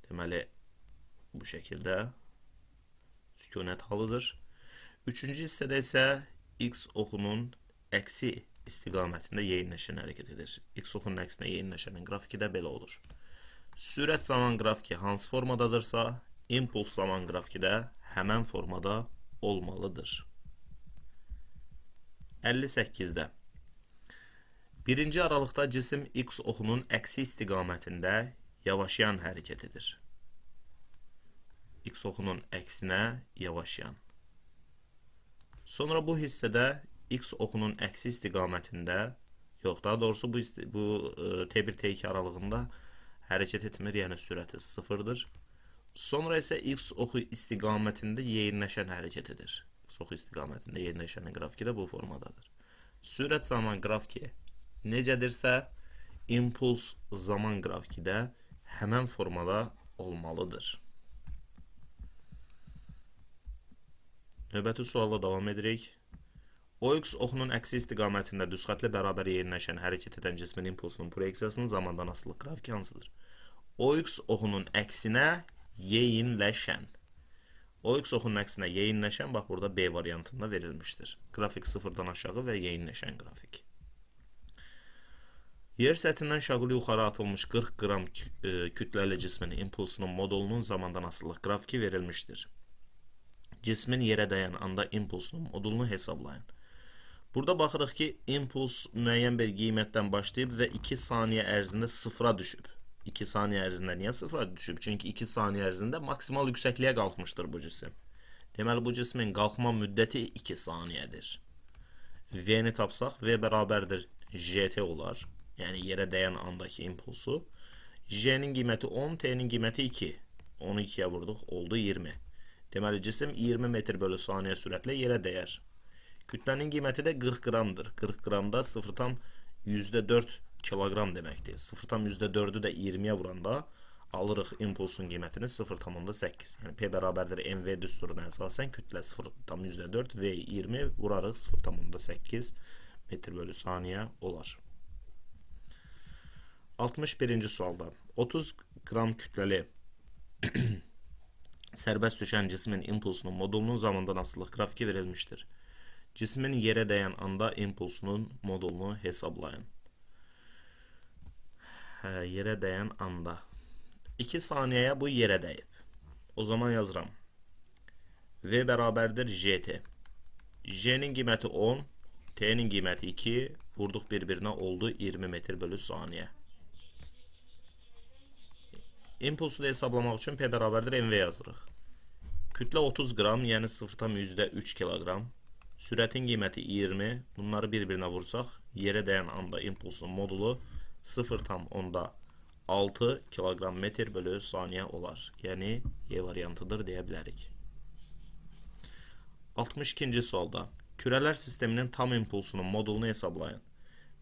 deməli bu şəkildə sükunət halıdır. Üçüncü hissədə isə X oxunun əksi istiqamətində yeyinləşən hərəkət edir. X oxunun əksinə yeyinləşənin qrafiki də belə olur. Sürət zaman qrafiki hansı formadadırsa, impuls zaman qrafiki də həmən formada olmalıdır. 58-də birinci aralıqda cisim X oxunun əksi istiqamətində yavaşayan hərəkət edir. X oxunun əksinə yavaşayan. Sonra bu hissədə X oxunun əksi istiqamətində, yox, daha doğrusu bu T1, T2 aralığında hərəkət etmir, yəni sürəti 0-dır. Sonra isə X oxu istiqamətində yeyinləşən hərəkət edir. X oxu istiqamətində yeyinləşənin qrafiki də bu formadadır. Sürət zaman qrafiki necədirsə, impuls zaman qrafiki də həmən formada olmalıdır. Növbəti sualla davam edirik. OX oxunun əksi istiqamətində düz xətlə bərabər yeyinləşən hərəkət edən cismin impulsunun proyeksiyasının zamandan asılı qrafiki hansıdır? OX oxunun əksinə yeyinləşən. OX oxunun əksinə yeyinləşən, bax burada B variantında verilmişdir. Qrafik sıfırdan aşağı və yeyinləşən qrafik. Yer səthindən şaquli yuxarı atılmış 40 qram kütləli cismin impulsunun modulunun zamandan asılılıq qrafiki verilmişdir. Cismin yerə dəyən anda impulsunun modulunu hesablayın. Burada baxırıq ki, impuls müəyyən bir qiymətdən başlayıb və 2 saniyə ərzində sıfıra düşüb. 2 saniyə ərzində niyə sıfıra düşüb? Çünki 2 saniyə ərzində maksimal yüksəkliyə qalxmışdır bu cisim. Deməli, bu cismin qalxma müddəti 2 saniyədir. V-ni tapsaq, V bərabərdir JT olar. Yəni, yerə dəyən andakı impulsu. J-nin qiyməti 10, T-nin qiyməti 2. 10'u 2'yə vurduq, oldu 20. Deməli, cisim 20 metr bölü saniyə sürətlə yerə dəyər. Kütlənin qiyməti də 40 qramdır. 40 qramda 0,4 kilogram deməkdir. 0,4'ü də 20'yə vuranda alırıq impulsun qiymətini 0,8. Yəni, P bərabərdir MV düsturuna əsasən kütlə 0,4, V 20 vurarıq 0,8 metr bölü saniyə olar. 61-ci sualda 30 qram kütləli sərbəst düşən cismin impulsunun modulunun zamandan asılılıq qrafiki verilmişdir. Cismin yerə dəyən anda impulsunun modulunu hesablayın. Yerə dəyən anda 2 saniyəyə bu yerə dəyib. O zaman yazıram. V bərabərdir JT. J'nin qiyməti 10, T'nin qiyməti 2, vurduq bir-birinə oldu 20 metr bölü saniyə. Impulsu da hesablamaq üçün P bərabərdir MV yazırıq. Kütlə 30 qram, yəni 0,3 kilogram. Sürətin qiyməti 20. Bunları bir-birinə vursaq, yerə dəyən anda impulsun modulu 0,6 kilogram metr bölü saniyə olar. Yəni, E variantıdır deyə bilərik. 62-ci sualda kürələr sisteminin tam impulsunun modulunu hesablayın.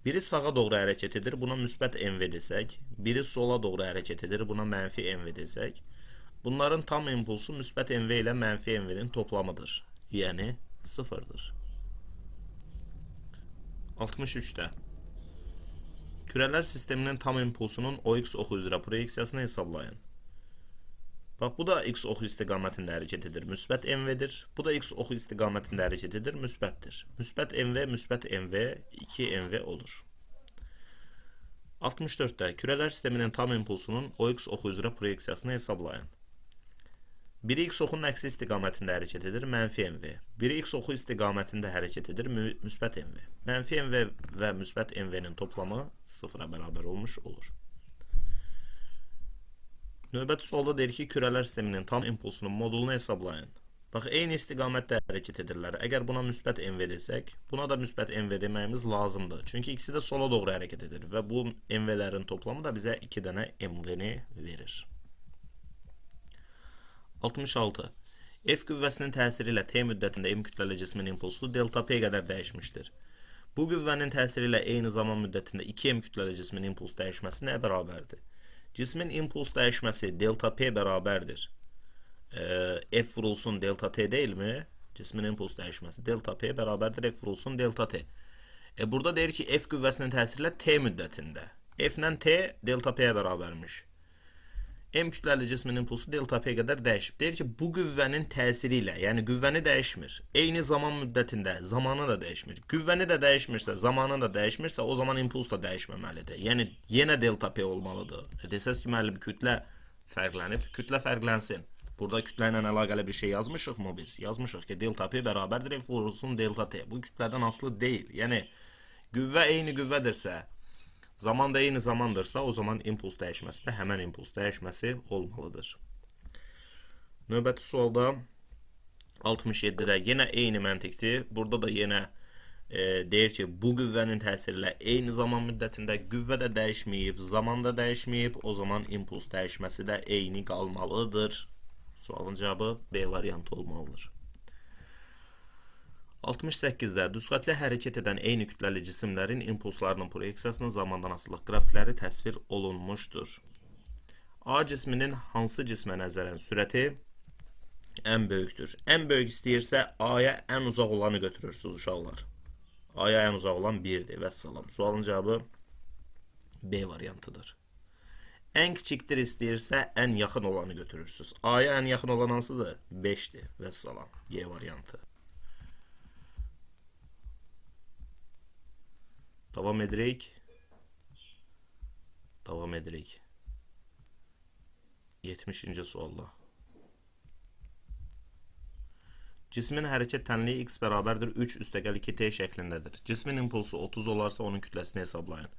Biri sağa doğru hərəkət edir, buna müsbət MV desək. Biri sola doğru hərəkət edir, buna mənfi MV desək. Bunların tam impulsu müsbət MV ilə mənfi MV-nin toplamıdır. Yəni, sıfırdır. 63-də kürələr sisteminin tam impulsunun OX oxu üzrə proyeksiyasını hesablayın. Bax, bu da X oxu istiqamətində hərəkət edir, müsbət MV-dir. Bu da X oxu istiqamətində hərəkət edir, müsbətdir. Müsbət MV, müsbət MV, 2 MV olur. 64-də kürələr sisteminin tam impulsunun OX oxu üzrə proyeksiyasını hesablayın. Biri X oxunun əksi istiqamətində hərəkət edir, mənfi MV. Biri X oxu istiqamətində hərəkət edir, müsbət MV. Mənfi MV və müsbət MV-nin toplamı 0-a bərabər olmuş olur. Növbəti sualda deyir ki, kürələr sisteminin tam impulsunun modulunu hesablayın. Bax, eyni istiqamətdə hərəkət edirlər. Əgər buna müsbət MV desək, buna da müsbət MV deməyimiz lazımdır. Çünki ikisi də sola doğru hərəkət edir və bu MV-lərin toplamı da bizə 2 dənə MV-ni verir. 66. F qüvvəsinin təsiri ilə T müddətində M kütləli cismin impulsu delta P qədər dəyişmişdir. Bu qüvvənin təsiri ilə eyni zaman müddətində 2M kütləli cismin impuls dəyişməsi nəyə bərabərdir? Cismin impuls dəyişməsi delta P bərabərdir. F vurulsun delta T deyilmi? Cismin impuls dəyişməsi delta P bərabərdir F vurulsun delta T. Burada deyir ki, F qüvvəsinin təsiri ilə T müddətində. F-lə T delta P-yə bərabərmiş. M kütləli cismin impulsu delta P qədər dəyişib. Deyir ki, bu qüvvənin təsiri ilə, yəni qüvvəni dəyişmir. Eyni zaman müddətində zamanı da dəyişmir. Qüvvəni də dəyişmirsə, zamanı da dəyişmirsə, o zaman impuls da dəyişməməlidir. Yəni, yenə delta P olmalıdır. Desəz ki, müəllim, kütlə fərqlənib, kütlə fərqlənsin. Burada kütlə ilə əlaqəli bir şey yazmışıq mı biz? Yazmışıq ki, delta P bərabərdir F vurulsun delta T. Bu kütlədən asılı deyil. Yəni, qüvvə eyni qüvvədirsə, zaman da eyni zamandırsa, o zaman impuls dəyişməsi də həmən impuls dəyişməsi olmalıdır. Növbəti sualda 67-də yenə eyni məntiqdir. Burada da yenə deyir ki, bu qüvvənin təsiri ilə eyni zaman müddətində qüvvə də dəyişməyib, zaman da dəyişməyib, o zaman impuls dəyişməsi də eyni qalmalıdır. Sualın cavabı B variantı olmalıdır. 68-də düzxətli hərəkət edən eyni kütləli cisimlərin impulslarının proyeksiyasının zamandan asılılıq qrafikləri təsvir olunmuşdur. A cisminin hansı cismə nəzərən sürəti ən böyükdür? Ən böyük istəyirsə A-ya ən uzaq olanı götürürsünüz uşaqlar. A-ya ən uzaq olan 1-dir. Vəssalam. Sualın cavabı B variantıdır. Ən kiçikdir istəyirsə, ən yaxın olanı götürürsünüz. A-ya ən yaxın olan hansıdır? 5-dir. Vəssalam. Y variantı. Davam edirik. Davam edirik. 70-ci sualla. Cismin hərəkət tənliyi x bərabərdir 3 üstəgəl 2t şəklindədir. Cismin impulsu 30 olarsa onun kütləsini hesablayın.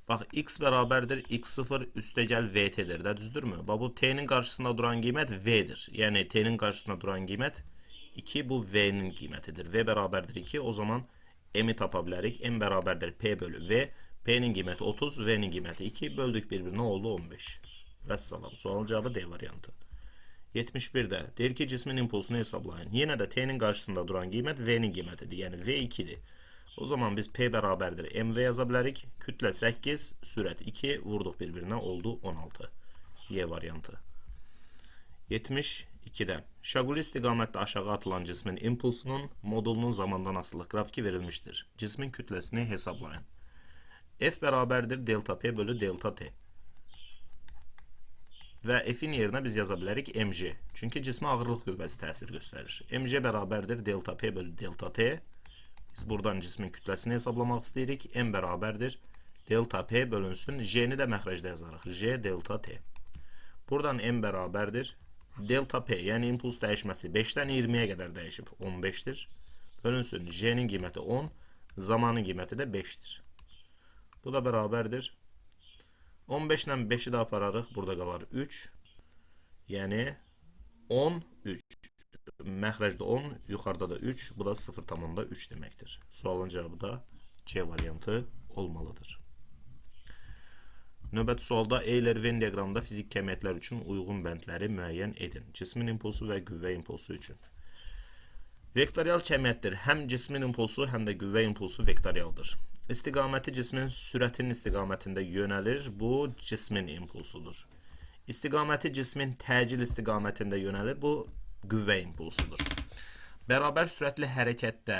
Bax, x bərabərdir x0 üstəgəl vt-dir də, düzdürmü? Bax, bu t-nin qarşısında duran qiymət v-dir. Yəni, t-nin qarşısında duran qiymət 2, bu v-nin qiymətidir. v bərabərdir 2, o zaman m-i tapa bilərik. m bərabərdir p bölü v. p-nin qiyməti 30, v-nin qiyməti 2. Böldük bir-birinə, oldu 15. Vəssalam. Sualın cavabı D variantı. 71-də deyir ki, cismin impulsunu hesablayın. Yenə də t-nin qarşısında duran qiymət v-nin qiymətidir. Yəni, v2-dir. O zaman biz p bərabərdir mv yaza bilərik. Kütlə 8, sürət 2, vurduq bir-birinə, oldu 16. Y variantı. 72-də şaquli istiqamətdə aşağı atılan cismin impulsunun modulunun zamandan asılı qrafiki verilmişdir. Cismin kütləsini hesablayın. F bərabərdir delta p bölü delta t. Və f-in yerinə biz yaza bilərik mg. Çünki cismə ağırlıq qüvvəsi təsir göstərir. mg bərabərdir delta p bölü delta t. Biz buradan cismin kütləsini hesablamaq istəyirik. M bərabərdir delta p bölünsün. J-ni də məxrəcdə yazarıq. J delta t. Buradan M bərabərdir delta p, yəni impuls dəyişməsi 5-dən 20-yə qədər dəyişib 15-dir. Bölünsün. J-nin qiyməti 10, zamanın qiyməti də 5-dir. Bu da bərabərdir 15 ilə 5-i də apararıq. Burada qalar 3. Yəni 13. Məxrəcdə 10, yuxarıda da 3. Bu da 0,3 deməkdir. Sualın cavabı da C variantı olmalıdır. Növbəti sualda Euler-Venn diaqramında fizik kəmiyyətlər üçün uyğun bəndləri müəyyən edin. Cismin impulsu və qüvvə impulsu üçün. Vektorial kəmiyyətdir. Həm cismin impulsu, həm də qüvvə impulsu vektorialdır. İstiqaməti cismin sürətinin istiqamətində yönəlir. Bu cismin impulsudur. İstiqaməti cismin təcil istiqamətində yönəlir. Bu qüvvə impulsudur. Bərabər sürətli hərəkətdə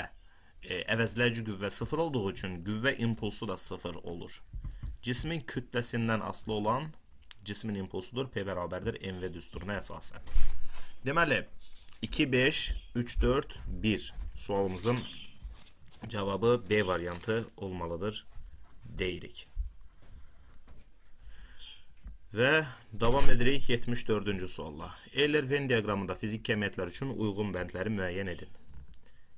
əvəzləyici qüvvə 0 olduğu üçün qüvvə impulsu da 0 olur. Cismin kütləsindən asılı olan cismin impulsudur. P bərabərdir mv düsturuna əsasən. Deməli, 2, 5, 3, 4, 1 sualımızın cavabı B variantı olmalıdır deyirik. Və davam edirik 74-cü sualla. Euler-Venn diaqramında fizik kəmiyyətlər üçün uyğun bəndləri müəyyən edin.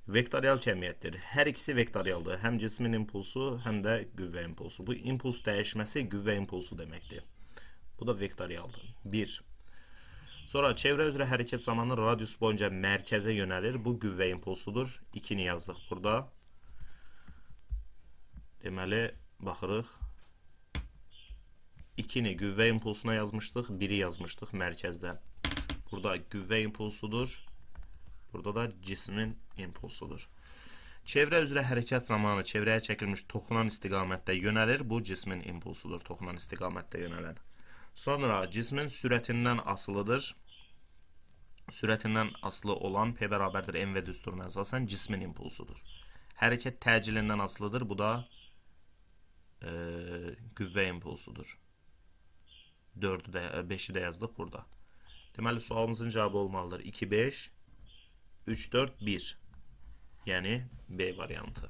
Vektorial kəmiyyətdir. Hər ikisi vektorialdır. Həm cismin impulsu, həm də qüvvə impulsu. Bu impuls dəyişməsi qüvvə impulsu deməkdir. Bu da vektorialdır. 1. Sonra çevrə üzrə hərəkət zamanı radius boyunca mərkəzə yönəlir. Bu qüvvə impulsudur. 2-ni yazdıq burada. Deməli, baxırıq. 2-ni qüvvə impulsuna yazmışdıq. 1-i yazmışdıq mərkəzdə. Burada qüvvə impulsudur. Burada da cismin impulsudur. Çevrə üzrə hərəkət zamanı çevrəyə çəkilmiş toxunan istiqamətdə yönəlir. Bu cismin impulsudur. Toxunan istiqamətdə yönələn. Sonra cismin sürətindən asılıdır. Sürətindən asılı olan P bərabərdir mv düsturuna əsasən cismin impulsudur. Hərəkət təcilindən asılıdır. Bu da qüvvə impulsudur. 4-ü də, 5-i də yazdıq burada. Deməli, sualımızın cavabı olmalıdır. 2, 5, 3, 4, 1. Yəni B variantı.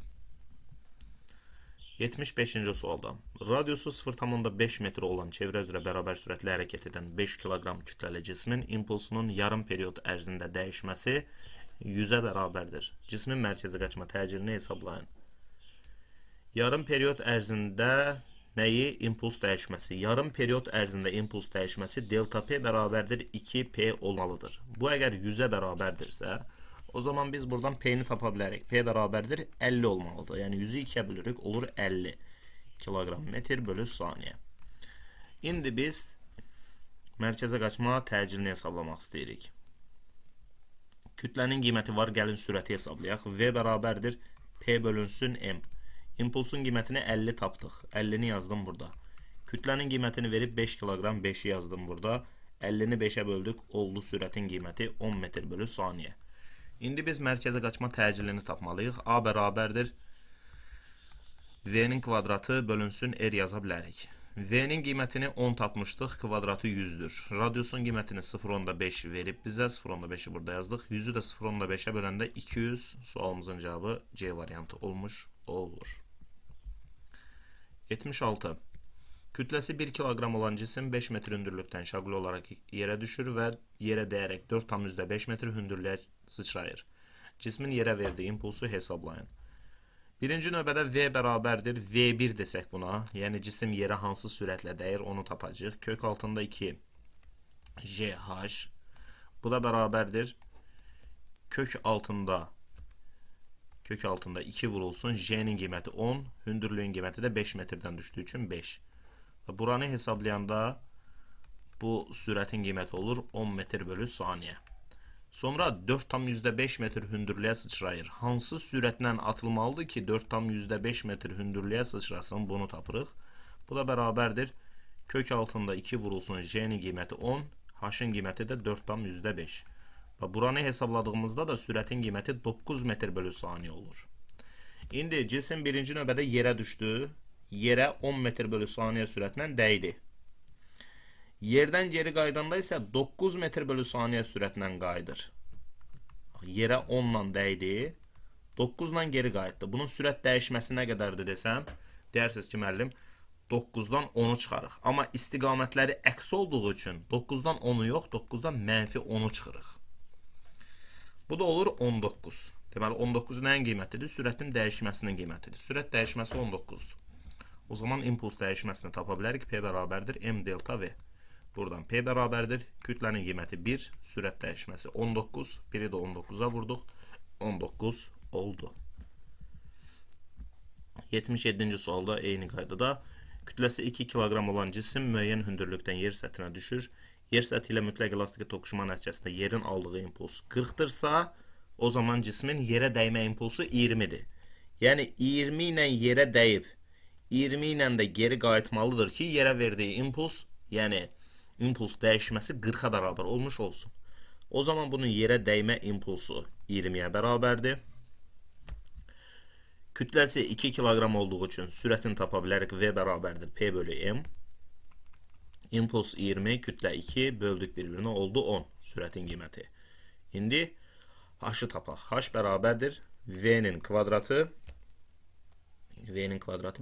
75-ci sualda. Radiusu 0,5 metr olan çevrə üzrə bərabər sürətlə hərəkət edən 5 kiloqram kütləli cismin impulsunun yarım period ərzində dəyişməsi 100-ə bərabərdir. Cismin mərkəzi qaçma təcilini hesablayın. Yarım period ərzində nəyi? Impuls dəyişməsi. Yarım period ərzində impuls dəyişməsi delta P bərabərdir 2P olmalıdır. Bu əgər 100-ə bərabərdirsə, o zaman biz buradan P-ni tapa bilərik. P bərabərdir 50 olmalıdır. Yəni 100-ü 2-yə bölürük, olur 50 kiloqram metr bölü saniyə. İndi biz mərkəzə qaçma təcilini hesablamaq istəyirik. Kütlənin qiyməti var, gəlin sürəti hesablayaq. V bərabərdir P bölünsün M. İmpulsun qiymətini 50 tapdıq. 50-ni yazdım burada. Kütlənin qiymətini verib 5 kiloqram 5-i yazdım burada. 50-ni 5-ə böldük, oldu sürətin qiyməti 10 metr bölü saniyə. İndi biz mərkəzə qaçma təcilini tapmalıyıq. A bərabərdir V-nin kvadratı bölünsün R yaza bilərik. V'nin qiymətini 10 tapmışdıq, kvadratı 100'dür. Radiusun qiymətini 0.5 verib bizə, 0.5'i burada yazdıq. 100'ü də 0.5'e böləndə 200, sualımızın cevabı C variantı olmuş olur. 76. Kütləsi 1 kilogram olan cisim 5 metr hündürlükdən şaquli olaraq yerə düşür və yerə dəyərək 4,5 metr hündürlüyə sıçrayır. Cismin yerə verdiyi impulsu hesablayın. Birinci növbədə V bərabərdir V1 desək buna, yəni cisim yerə hansı sürətlə dəyir onu tapacaq. Kök altında 2 GH, bu da bərabərdir kök altında 2 vurulsun, J'nin qiyməti 10, hündürlüyün qiyməti də 5 metrdən düşdüyü üçün 5. Və buranı hesablayanda bu sürətin qiyməti olur 10 metr bölü saniyə. Sonra 4,5 metr hündürlüyə sıçrayır. Hansı sürətlə atılmalıdır ki 4,5 metr hündürlüyə sıçrasın, bunu tapırıq. Bu da bərabərdir kök altında 2 vurulsun, J'nin qiyməti 10, H'ın qiyməti də 4,5. Və buranı hesabladığımızda da sürətin qiyməti 9 metr bölü saniyə olur. İndi cisim birinci növbədə yerə düşdü. Yerə 10 metr bölü saniyə sürətlə dəydi. Yerdən geri qaydanda isə 9 metr bölü saniyə sürətlə qayıdır. Yerə 10 ilə dəydi, 9 ilə geri qayıtdı. Bunun sürət dəyişməsi nə qədərdir desəm, deyirsiniz ki, müəllim, 9-dan 10'u çıxarıq. Amma istiqamətləri əksi olduğu üçün 9-dan 10'u yox, 9-dan mənfi 10'u çıxırıq. Bu da olur 19. Deməli, 19 nəyin qiymətidir? Sürətin dəyişməsinin qiymətidir. Sürət dəyişməsi 19'dur. O zaman impuls dəyişməsini tapa bilərik. P bərabərdir M delta V. Buradan P bərabərdir. Kütlənin qiyməti 1, sürət dəyişməsi 19. Biri də 19'a vurduq. 19 oldu. 77. sualda eyni qaydada kütləsi 2 kilogram olan cisim müəyyən hündürlükdən yer səthinə düşür. Yer səthi ilə mütləq elastiki toqquşma nəticəsində yerin aldığı impuls 40'dırsa, o zaman cismin yerə dəymə impulsu 20'dir. Yəni 20 ilə yerə dəyib 20 ilə də geri qayıtmalıdır ki, yerə verdiyi impuls, yəni impuls dəyişməsi 40'a bərabər olmuş olsun. O zaman bunun yerə dəymə impulsu 20'yə bərabərdir. Kütləsi 2 kilogram olduğu üçün sürətini tapa bilərik. V bərabərdir P bölü M. Impuls 20, kütlə 2, böldük bir-birinə, oldu 10 sürətin qiyməti. İndi H'ı tapaq. H bərabərdir V'nin kvadratı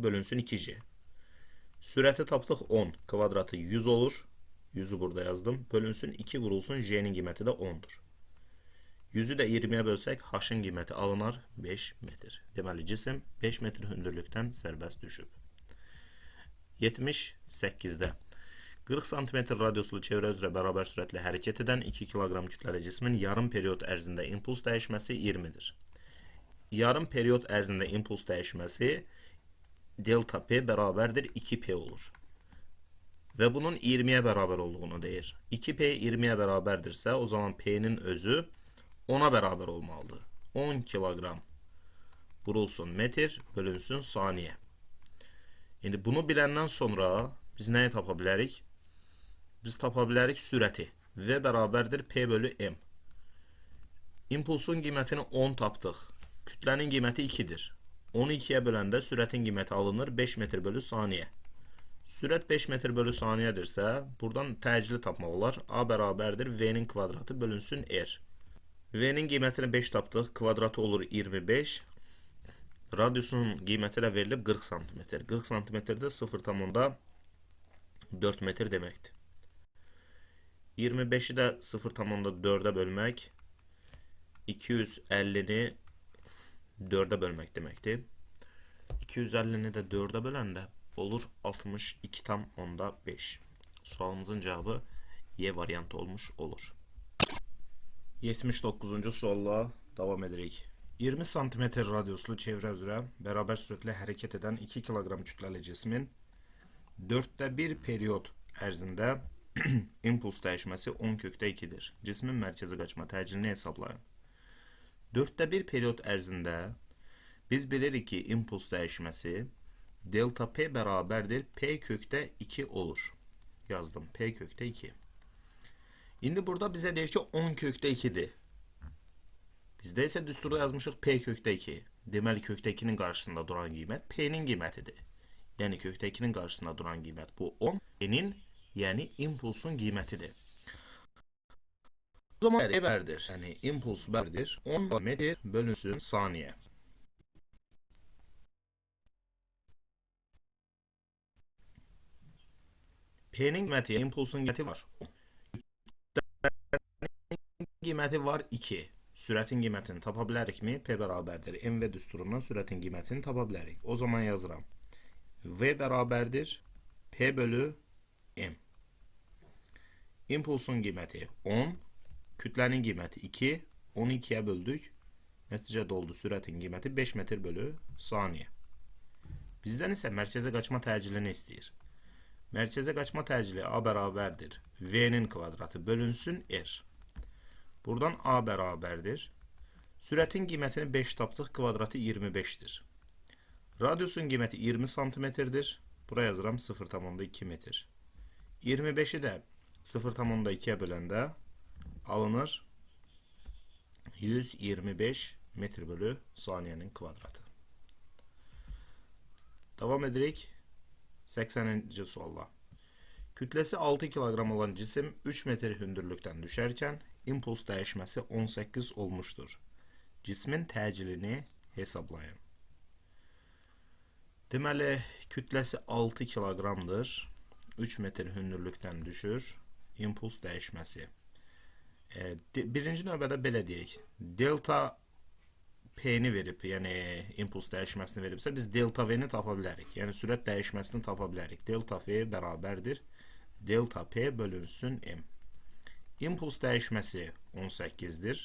bölünsün 2J. Sürəti tapdıq 10, kvadratı 100 olur. 100'ü burada yazdım. Bölünsün 2 vurulsun, J'nin qiyməti də 10'dur. 100'ü də 20'yə bölsək, H'ın qiyməti alınar 5 metr. Deməli, cisim 5 metr hündürlükdən sərbəst düşüb. 78'də 40 cm radiuslu çevrə üzrə bərabər sürətlə hərəkət edən 2 kilogram kütləli cismin yarım period ərzində impuls dəyişməsi 20'dir. Yarım period ərzində impuls dəyişməsi delta P bərabərdir 2P olur. Və bunun 20'yə bərabər olduğunu deyir. 2P 20'yə bərabərdirsə, o zaman P'nin özü 10'a bərabər olmalıdır. 10 kilogram vurulsun metr bölünsün saniyə. İndi bunu biləndən sonra biz nəyi tapa bilərik? Biz tapa bilərik sürəti. V bərabərdir P bölü M. Impulsun qiymətini 10 tapdıq. Kütlənin qiyməti 2'dir. 10'u 2'yə böləndə sürətin qiyməti alınır 5 metr bölü saniyə. Sürət 5 metr bölü saniyədirsə, buradan təcili tapmaq olar. A bərabərdir V'nin kvadratı bölünsün R. V'nin qiymətini 5 tapdıq. Kvadratı olur 25. Radiusun qiyməti də verilib 40 cm. 40 cm-də 0,4 metr deməkdir. 25'i də 0,4'ə bölmək 250'ni 4'ə bölmək deməkdir. 250'ni də 4'ə böləndə olur 62,5. Sualımızın cevabı Y variantı olmuş olur. 79-cu sualla davam edirik. 20 cm radiuslu çevrə üzrə bərabər sürətlə hərəkət edən 2 kilogram kütləli cismin 1/4 periyod ərzində impuls dəyişməsi 10 kökdə 2'dir. Cismin mərkəzi qaçma təcilini hesablayın. 1/4 periyod ərzində biz bilirik ki, impuls dəyişməsi delta P bərabərdir P kökdə 2 olur. Yazdım, P kökdə 2. İndi burada bizə deyir ki, 10 kökdə 2'dir. Bizdə isə düsturda yazmışıq P kökdə 2. Deməli, kökdə 2'nin qarşısında duran qiymət P'nin qiymətidir. Yəni kökdə 2-nin qarşısında duran qiymət bu 10. P-nin, yəni impulsun qiymətidir. O zaman bərabərdir. Yəni impuls bərabərdir 10 metr bölünsün saniyə. P'nin qiyməti, impulsun qiyməti var. Qiyməti var 2. Sürətin qiymətini tapa bilərikmi? P bərabərdir MV düsturundan sürətin qiymətini tapa bilərik. O zaman yazıram. V bərabərdir P bölü M. Impulsun qiyməti 10. Kütlənin qiyməti 2. 10'u 2'ye böldük. Nəticədə oldu sürətin qiyməti 5 metr bölü saniyə. Bizdən isə mərkəzə qaçma təcilini istəyir. Mərkəzə qaçma təcili A bərabərdir V'nin kvadratı bölünsün R. Buradan A bərabərdir. Sürətin qiymətini 5 tapdıq, kvadratı 25'dir. Radiusun qiyməti 20 santimetrdir. Buraya yazıram 0,2 metr. 25'i də 0,2'ye böləndə alınır 125 metr bölü saniyenin kvadratı. Devam edirik 80. sualla. Kütlesi 6 kilogram olan cisim 3 metr hündürlükten düşerken impuls dəyişməsi 18 olmuştur. Cismin təcilini hesablayın. Deməli, kütləsi 6 kilogramdır. 3 metr hündürlükten düşür. İmpuls dəyişməsi. Birinci növbədə belə deyək. Delta P'ni verib, yəni impuls dəyişməsini veribsə, biz delta V'ni tapa bilərik. Yəni sürət dəyişməsini tapa bilərik. Delta V bərabərdir delta P bölünsün M. İmpuls dəyişməsi 18'dir.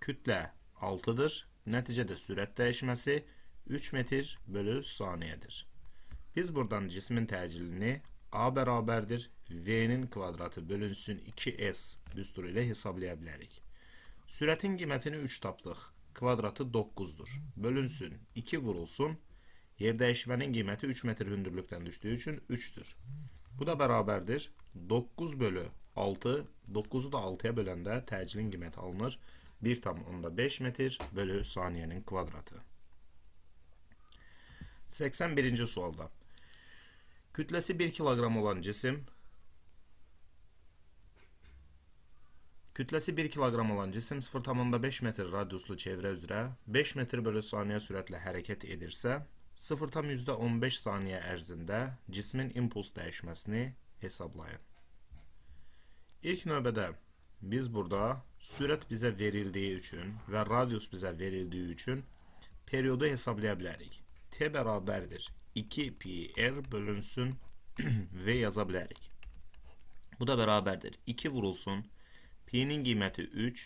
Kütlə 6'dır. Nəticədə sürət dəyişməsi 3 metr bölü saniyədir. Biz buradan cismin təcilini A bərabərdir V'nin kvadratı bölünsün 2S düsturu ilə hesablaya bilərik. Sürətin qiymətini 3 tapdıq. Kvadratı 9'dur. Bölünsün 2 vurulsun. Yer dəyişmənin qiyməti 3 metr hündürlükdən düşdüyü üçün 3'dür. Bu da bərabərdir 9 bölü 6. 9'u da 6'ya böləndə təcilin qiyməti alınır 1,5 metr bölü saniyenin kvadratı. 81. sualda. Kütlesi 1 kilogram olan cisim Kütlesi 1 kilogram olan cisim 0,5 metr radiuslu çevrə üzrə 5 metr bölü saniyə sürətlə hərəkət edirsə, 0,15 saniyə ərzində cismin impuls dəyişməsini hesablayın. İlk növbədə biz burada sürət bizə verildiyi üçün və radius bizə verildiyi üçün periodu hesablaya bilərik. T bərabərdir 2 pi r bölünsün V yaza bilərik. Bu da bərabərdir 2 vurulsun. Pi'nin qiyməti 3,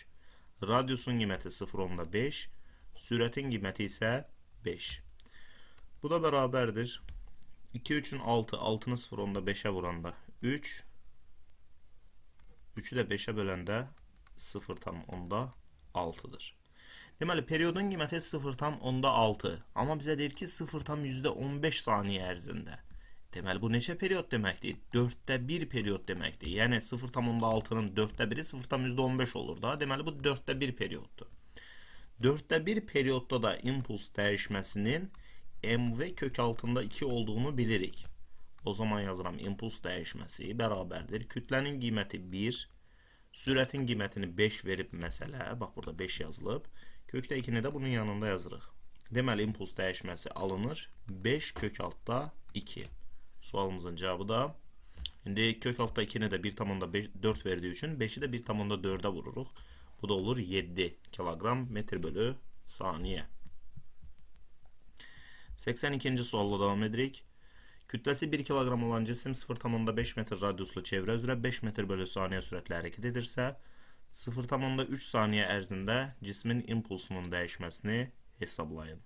radiusun qiyməti 0,5, sürətin qiyməti isə 5. Bu da bərabərdir 2, 3'ün 6, 6'nı 0,5'e vuranda 3, 3'ü də 5'e böləndə 0,6'dır. Deməli, periodun qiyməti 0,6, amma bizə deyir ki 0,15 saniyə ərzində. Deməli, bu neçə period deməkdir? 4'də 1 period deməkdir. Yəni 0,6'nın 4'də 1'i 0,15 olur da. Deməli, bu 4'də 1 perioddur. 4'də 1 periodda da impuls dəyişməsinin MV kök altında 2 olduğunu bilirik. O zaman yazıram impuls dəyişməsi bərabərdir. Kütlənin qiyməti 1, sürətin qiymətini 5 verib məsələ. Bax, burada 5 yazılıb. Kökdə 2'ni də bunun yanında yazırıq. Deməli, impuls dəyişməsi alınır 5 kök altda 2. Sualımızın cevabı da, indi kök altda 2'ni də 1,4 verdiği üçün 5'i də 1,4'e vururuq. Bu da olur 7 kilogram metr bölü saniye. 82. sualla devam edirik. Kütlesi 1 kilogram olan cisim 0,5 metr radiuslu çevrə üzrə 5 metr bölü saniye sürətlə hərəkət edirsə, 0,3 saniye ərzində cismin impulsunun dəyişməsini hesablayın.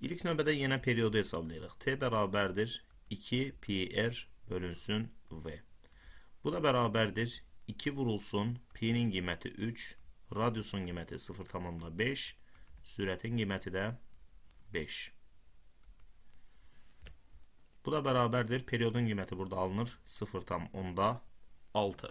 İlk növbədə yenə periodu hesablayırıq. T bərabərdir 2 pi r bölünsün V. Bu da bərabərdir 2 vurulsun. Pi'nin qiyməti 3, radiusun qiyməti 0,5, sürətin qiyməti də 5. Bu da bərabərdir. Periodun qiyməti burada alınır 0,6.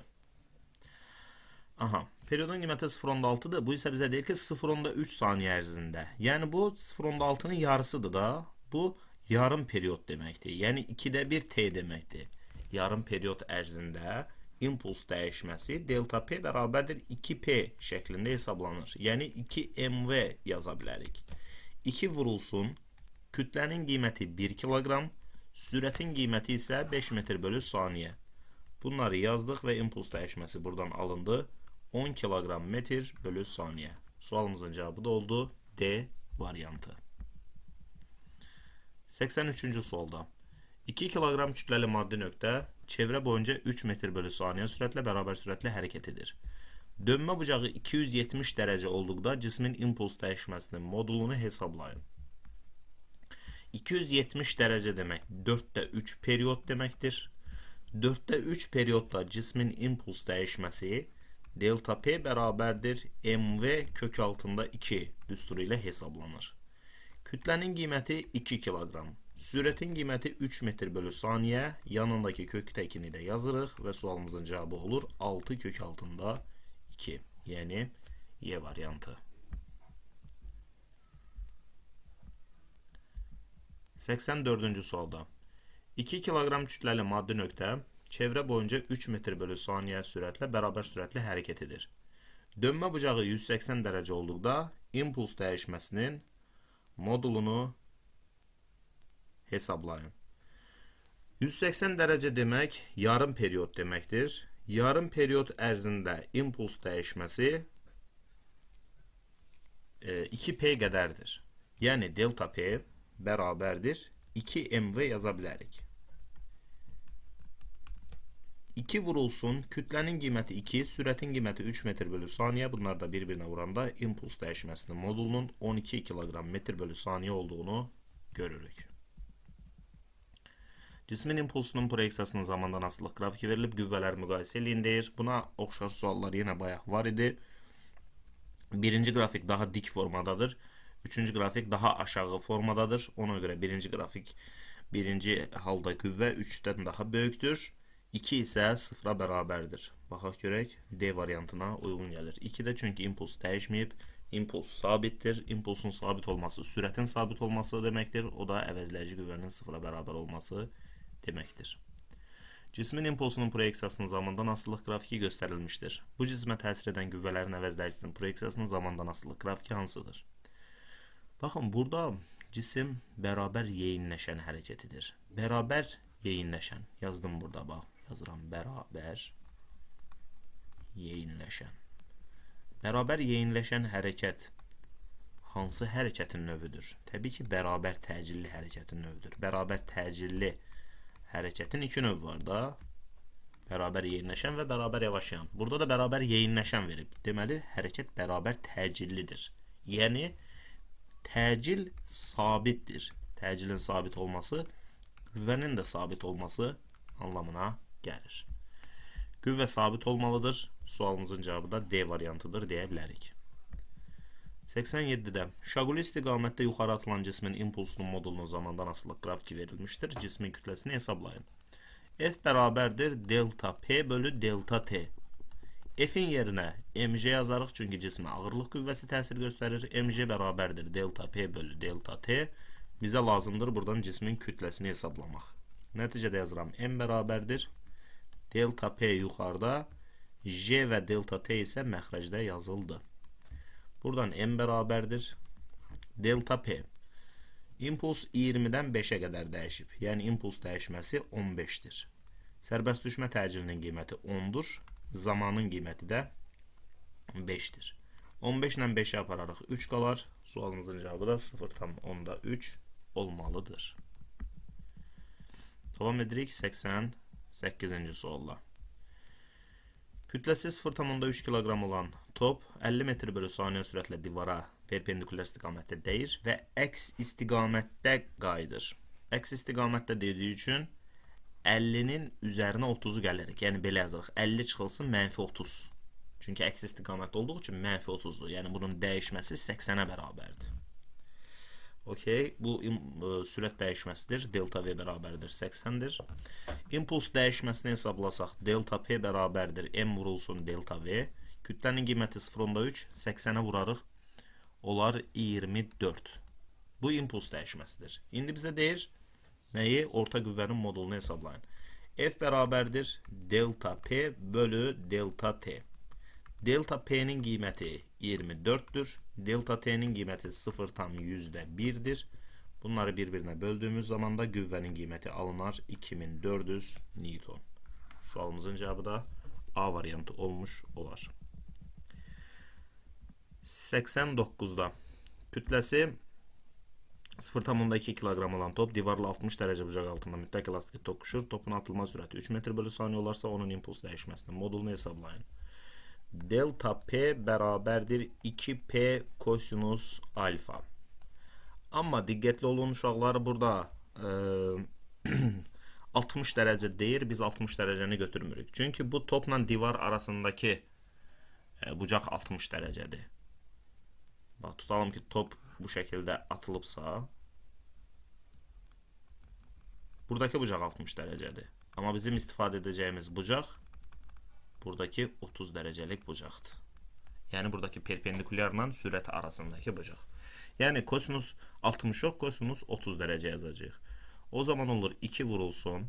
Aha, periodun qiyməti 0,6'dır. Bu isə bizə deyir ki 0,3 saniyə ərzində. Yəni bu 0,6'nın yarısıdır da. Bu yarım periyod deməkdir. Yəni 2də 1 t deməkdir. Yarım periyod ərzində impuls dəyişməsi delta p bərabərdir 2p şəklində hesablanır. Yəni 2mv yaza bilərik. 2 vurulsun, kütlənin qiyməti 1 kiloqram, sürətin qiyməti isə 5 metr bölü saniyə. Bunları yazdıq və impuls dəyişməsi buradan alındı. 10 kiloqram metr bölü saniyə. Sualımızın cavabı da oldu D variantı. 83-cü sualda 2 kiloqram kütləli maddi nöqtə çevrə boyunca 3 metr bölü saniyə sürətlə bərabər sürətlə hərəkət edir. Dönmə bucağı 270 dərəcə olduqda cismin impuls dəyişməsinin modulunu hesablayın. 270 dərəcə demək 4də 3 periyod deməkdir. 4də 3 periyodda cismin impuls dəyişməsi delta p bərabərdir mv kök altında 2 düsturu ilə hesablanır. Kütlənin qiyməti 2 kiloqram, sürətin qiyməti 3 metr bölü saniyə, yanındakı kök təkini də yazırıq və sualımızın cavabı olur 6 kök altında 2, yəni Y variantı. 84-cü sualda 2 kiloqram kütləli maddi nöqtə çevrə boyunca 3 metr bölü saniyə sürətlə bərabər sürətlə hərəkət edir. Dönmə bucağı 180 dərəcə olduqda impuls dəyişməsinin modulunu hesablayın. 180 dərəcə demək yarım periyod deməkdir. Yarım periyod ərzində impuls dəyişməsi 2p qədərdir. Yəni delta p bərabərdir 2mv yaza bilərik. 2 vurulsun, kütlənin qiyməti 2, sürətin qiyməti 3 metr bölü saniyə. Bunlar da bir-birinə vuranda impuls dəyişməsinin modulunun 12 kiloqram metr bölü saniyə olduğunu görürük. Cismin impulsunun proyeksiyasının zamandan asılılıq qrafiki verilib, qüvvələr müqayisə eləyin deyir. Buna oxşar suallar yenə bayaq var idi. Birinci qrafik daha dik formadadır. Üçüncü qrafik daha aşağı formadadır. Ona görə birinci halda qüvvə 3-dən daha böyükdür. 2 isə 0-a bərabərdir. Baxaq görək, D variantına uyğun gəlir. 2-də çünki impuls dəyişməyib, impuls sabitdir. Impulsun sabit olması sürətin sabit olması deməkdir. O da əvəzləyici qüvvənin 0-a bərabər olması deməkdir. Cismin impulsunun proyeksiyasının zamandan asılılıq qrafiki göstərilmişdir. Bu cismə təsir edən qüvvələrin əvəzləyicisinin proyeksiyasının zamandan asılılıq qrafiki hansıdır? Baxın, burada cisim bərabər yeyinləşən hərəkət edir. Bərabər yeyinləşən. Yazdım burada, bax. Yazıram, bərabər yeyinləşən. Bərabər yeyinləşən hərəkət hansı hərəkətin növüdür? Təbii ki, bərabər təcilli hərəkətin növüdür. Bərabər təcilli hərəkətin iki növ var da. Bərabər yeyinləşən və bərabər yavaşlayan. Burada da bərabər yeyinləşən verib. Deməli, hərəkət bərabər təcillidir. Yəni, təcil sabitdir. Təcilin sabit olması, qüvvənin də sabit olması anlamına gəlir. Qüvvə sabit olmalıdır. Sualımızın cavabı da D variantıdır deyə bilərik. 87-də şaquli istiqamətdə yuxarı atılan cismin impulsunun modulunun zamandan asılılıq qrafiki verilmişdir. Cismin kütləsini hesablayın. F bərabərdir delta P bölü delta T. F-in yerinə mg yazarıq çünki cismə ağırlıq qüvvəsi təsir göstərir. Mg bərabərdir delta P bölü delta T. Bizə lazımdır buradan cismin kütləsini hesablamaq. Nəticədə yazıram. M bərabərdir delta P yuxarıda, J və delta T isə məxrəcdə yazıldı. Buradan M bərabərdir delta P. İmpuls 20-dən 5-ə qədər dəyişib. Yəni impuls dəyişməsi 15-dir. Sərbəst düşmə təcilinin qiyməti 10-dur. Zamanın qiyməti də 5-dir. 15 ilə 5-ə apararıq 3 qalar. Sualımızın cavabı da 0,3 olmalıdır. Davam edirik 88-ci sualla. Kütləsi 0,3 kiloqram olan top 50 metr bölü saniyə sürətlə divara perpendikulər istiqamətdə dəyir və əks istiqamətdə qayıdır. Əks istiqamətdə dediyi üçün 50-nin üzərinə 30-u gəlirik. Yəni belə yazırıq. 50 çıxılsın -30. Çünki əks istiqamətdə olduğu üçün -30-dur. Yəni bunun dəyişməsi 80-ə bərabərdir. Okay, bu sürət dəyişməsidir. Delta V bərabərdir 80-dir. İmpuls dəyişməsini hesablasaq, delta P bərabərdir M vurulsun delta V. Kütlənin qiyməti 0,3, 80-ə vurarıq. Olar 24. Bu impuls dəyişməsidir. İndi bizə deyir, nəyi? Orta qüvvənin modulunu hesablayın. F bərabərdir delta P bölü delta T. Delta P'nin qiyməti 24'dür. Delta T'nin qiyməti 0,1'dir. Bunları bir-birinə böldüğümüz zaman da qüvvənin qiyməti alınar 2400 Newton. Sualımızın cevabı da A variantı olmuş olar. 89'da kütləsi 0,2 kilogram olan top divarla 60 derece bucaq altında mütləq elastik toqquşur. Topun atılma sürəti 3 metr bölü saniye olarsa onun impuls dəyişməsinin modulunu hesablayın. Delta P bərabərdir 2P kosinus alfa. Amma diqqətli olun uşaqlar, burada 60 derece deyir, biz 60 dereceni götürmürük. Çünkü bu topla divar arasındaki bucaq 60 derecedir. Bak, tutalım ki top bu şekilde atılıbsa buradaki bucaq 60 derecedir. Ama bizim istifadə edəcəyimiz bucaq buradaki 30 derecelik bucaqdır. Yani buradaki perpendikularla sürət arasındaki bucaq. Yani kosinus 60 yok, kosinus 30 derece yazacağıq. O zaman olur 2 vurulsun.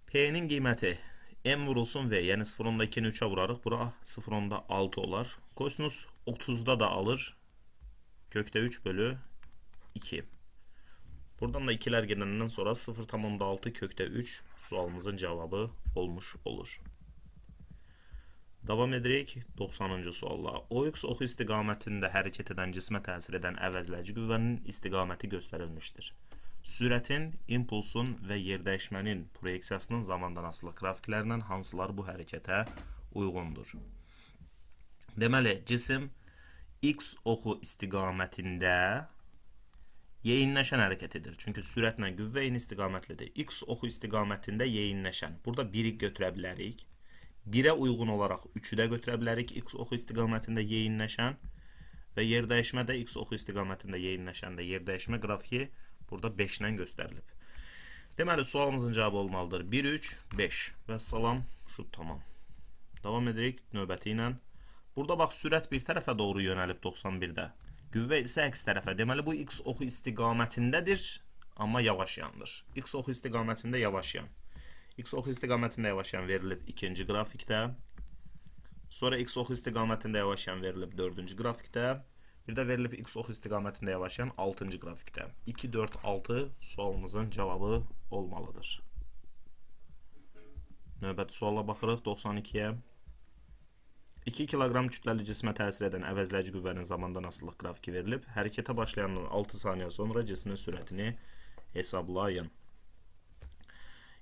P'nin qiyməti M vurulsun V, yani 0,2'ni 3'e vurarıq. Bura 0,6 olar. Kosinus 30'da da alır. Kökte 3 bölü 2. Buradan da 2'ler gelenden sonra 0,6 kökte 3 sualımızın cevabı olmuş olur. Davam edirik 90-cı sualla. OX oxu istiqamətində hərəkət edən cismə təsir edən əvəzləyici qüvvənin istiqaməti göstərilmişdir. Sürətin, impulsun və yerdəyişmənin proyeksiyasının zamandan asılı qrafiklərindən hansılar bu hərəkətə uyğundur? Deməli, cisim X oxu istiqamətində yeyinləşən hərəkət edir. Çünki sürətlə qüvvə eyni istiqamətlidir. X oxu istiqamətində yeyinləşən. Burada 1'i götürə bilərik. 1'e uyğun olaraq 3'ü də götürə bilərik. X oxu istiqamətində yeyinləşən və yerdəyişmə də X oxu istiqamətində yeyinləşəndə yerdəyişmə qrafiki burada 5 ilə göstərilib. Deməli, sualımızın cavabı olmalıdır 1, 3, 5. Və salam, şut tamam. Davam edirik növbəti ilə. Burada bax, sürət bir tərəfə doğru yönəlib 91'də. Qüvvə isə əks tərəfə. Deməli, bu X oxu istiqamətindədir, amma yavaş yandır. X oxu istiqamətində yavaş yan. X oxu istiqamətində yavaş yan verilib 2-ci qrafikdə. Sonra X oxu istiqamətində yavaş yan verilib 4-cü qrafikdə. Bir də verilib X oxu istiqamətində yavaş yan 6-cı qrafikdə. 2, 4, 6 sualımızın cavabı olmalıdır. Növbəti suala baxırıq 92-yə. 2 kilogram kütləli cismə təsir edən əvəzləyici qüvvənin zamandan asılılıq qrafiki verilib. Hərəkətə başlayandan 6 saniyə sonra cismin sürətini hesablayın.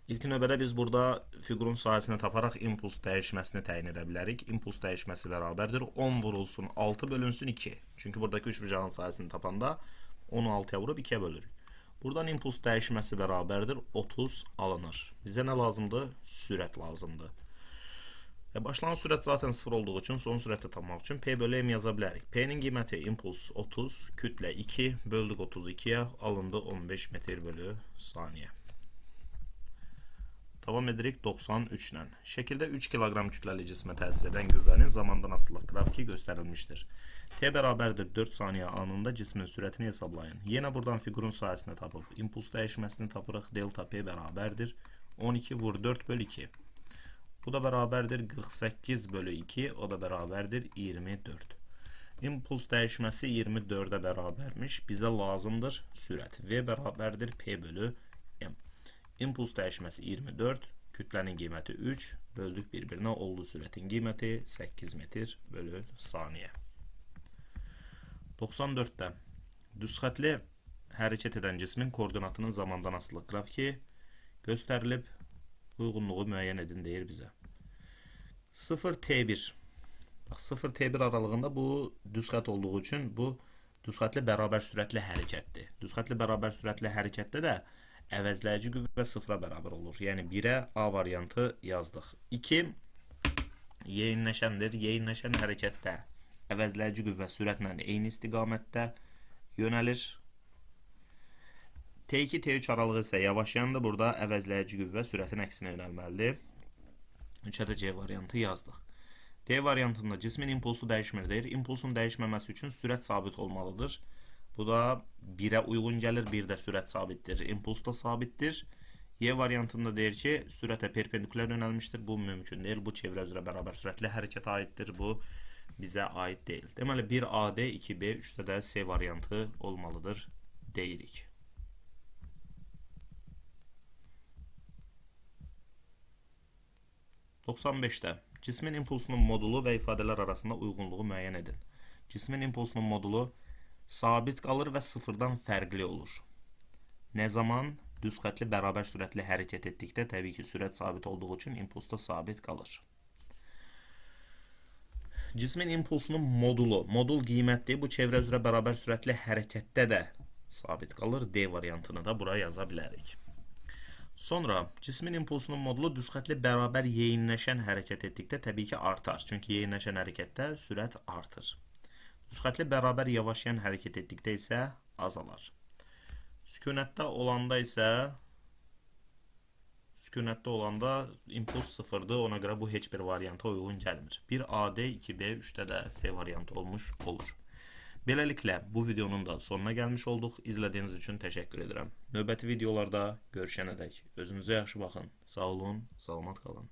İlk növbədə biz burada fiqurun sahəsini taparaq impuls dəyişməsini təyin edə bilərik. İmpuls dəyişməsi bərabərdir 10 vurulsun 6 bölünsün 2. Çünki buradakı üç bucağın sahəsini tapanda 10'u 6'ya vurub 2'ye bölürük. Buradan impuls dəyişməsi bərabərdir 30 alınır. Bizə nə lazımdır? Sürət lazımdır. Başlanan sürət zaten 0 olduğu üçün son sürəti tapmaq üçün P bölü M yaza bilərik. P'nin qiyməti impuls 30, kütlə 2, böldük 32'ye, alındı 15 metr bölü saniye. Davam edirik 93 ilə. Şəkildə 3 kilogram kütləli cismə təsir edən qüvvənin zamandan asılılıq qrafiki göstərilmişdir. T bərabərdir 4 saniyə anında cismin sürətini hesablayın. Yenə buradan fiqurun sahəsini tapıb impuls dəyişməsini tapırıq. Delta P bərabərdir 12 vur 4 bölü 2. Bu da bərabərdir 48 bölü 2. O da bərabərdir 24. İmpuls dəyişməsi 24'e bərabərmiş. Bizə lazımdır sürət. V bərabərdir P bölü M. İmpuls dəyişməsi 24, kütlənin qiyməti 3, böldük bir-birinə, oldu sürətin qiyməti 8 metr bölü saniyə. 94'də düz xətli hərəkət edən cismin koordinatının zamandan asılı qrafiki göstərilib, uyğunluğu müəyyən edin deyir bizə. 0T1. Bax, 0T1 aralığında bu düz xət olduğu üçün bu düz xətli bərabər sürətli hərəkətdir. Düz xətli bərabər sürətli hərəkətdə də əvəzləyici qüvvə 0'a bərabər olur. Yəni 1'ə A variantı yazdıq. 2 yeyinləşəndir. Yeyinləşən hərəkətdə əvəzləyici qüvvə sürətlə eyni istiqamətdə yönəlir. T2 T3 aralığı isə yavaş yandır. Burada əvəzləyici qüvvə sürətin əksinə yönəlməlidir. 3'ə də C variantı yazdıq. D variantında cismin impulsu dəyişmir deyir. İmpulsun dəyişməməsi üçün sürət sabit olmalıdır. Bu da 1'ə uyğun gəlir. 1-də sürət sabitdir, impuls da sabitdir. Y variantında deyir ki, sürətə perpendikulyar yönəlmişdir. Bu mümkün deyil. Bu çevrə üzrə bərabər sürətli hərəkətə aiddir. Bu bizə aid deyil. Deməli 1AD, 2B, 3-də də C variantı olmalıdır deyirik. %95-də cismin impulsunun modulu və ifadələr arasında uyğunluğu müəyyən edin. Cismin impulsunun modulu sabit qalır və sıfırdan fərqli olur. Nə zaman? Düz xətli bərabər sürətli hərəkət etdikdə təbii ki, sürət sabit olduğu üçün impuls da sabit qalır. Cismin impulsunun modulu, modul qiymətdir. Bu çevrə üzrə bərabər sürətli hərəkətdə də sabit qalır. D variantını da buraya yaza bilərik. Sonra cismin impulsunun modulu düz xətli bərabər yeyinləşən hərəkət etdikdə təbii ki artar. Çünki yeyinləşən hərəkətdə sürət artır. Düz xətli bərabər yavaşlayan hərəkət etdikdə isə azalar. Sükunətdə olanda impuls sıfırdır. Ona görə bu heç bir varianta uyğun gəlmir. 1AD, 2B, 3-də də C variantı olmuş olur. Beləliklə, bu videonun da sonuna gəlmiş olduq. İzlədiyiniz üçün təşəkkür edirəm. Növbəti videolarda görüşənədək özünüzə yaxşı baxın. Sağ olun, salamat qalın.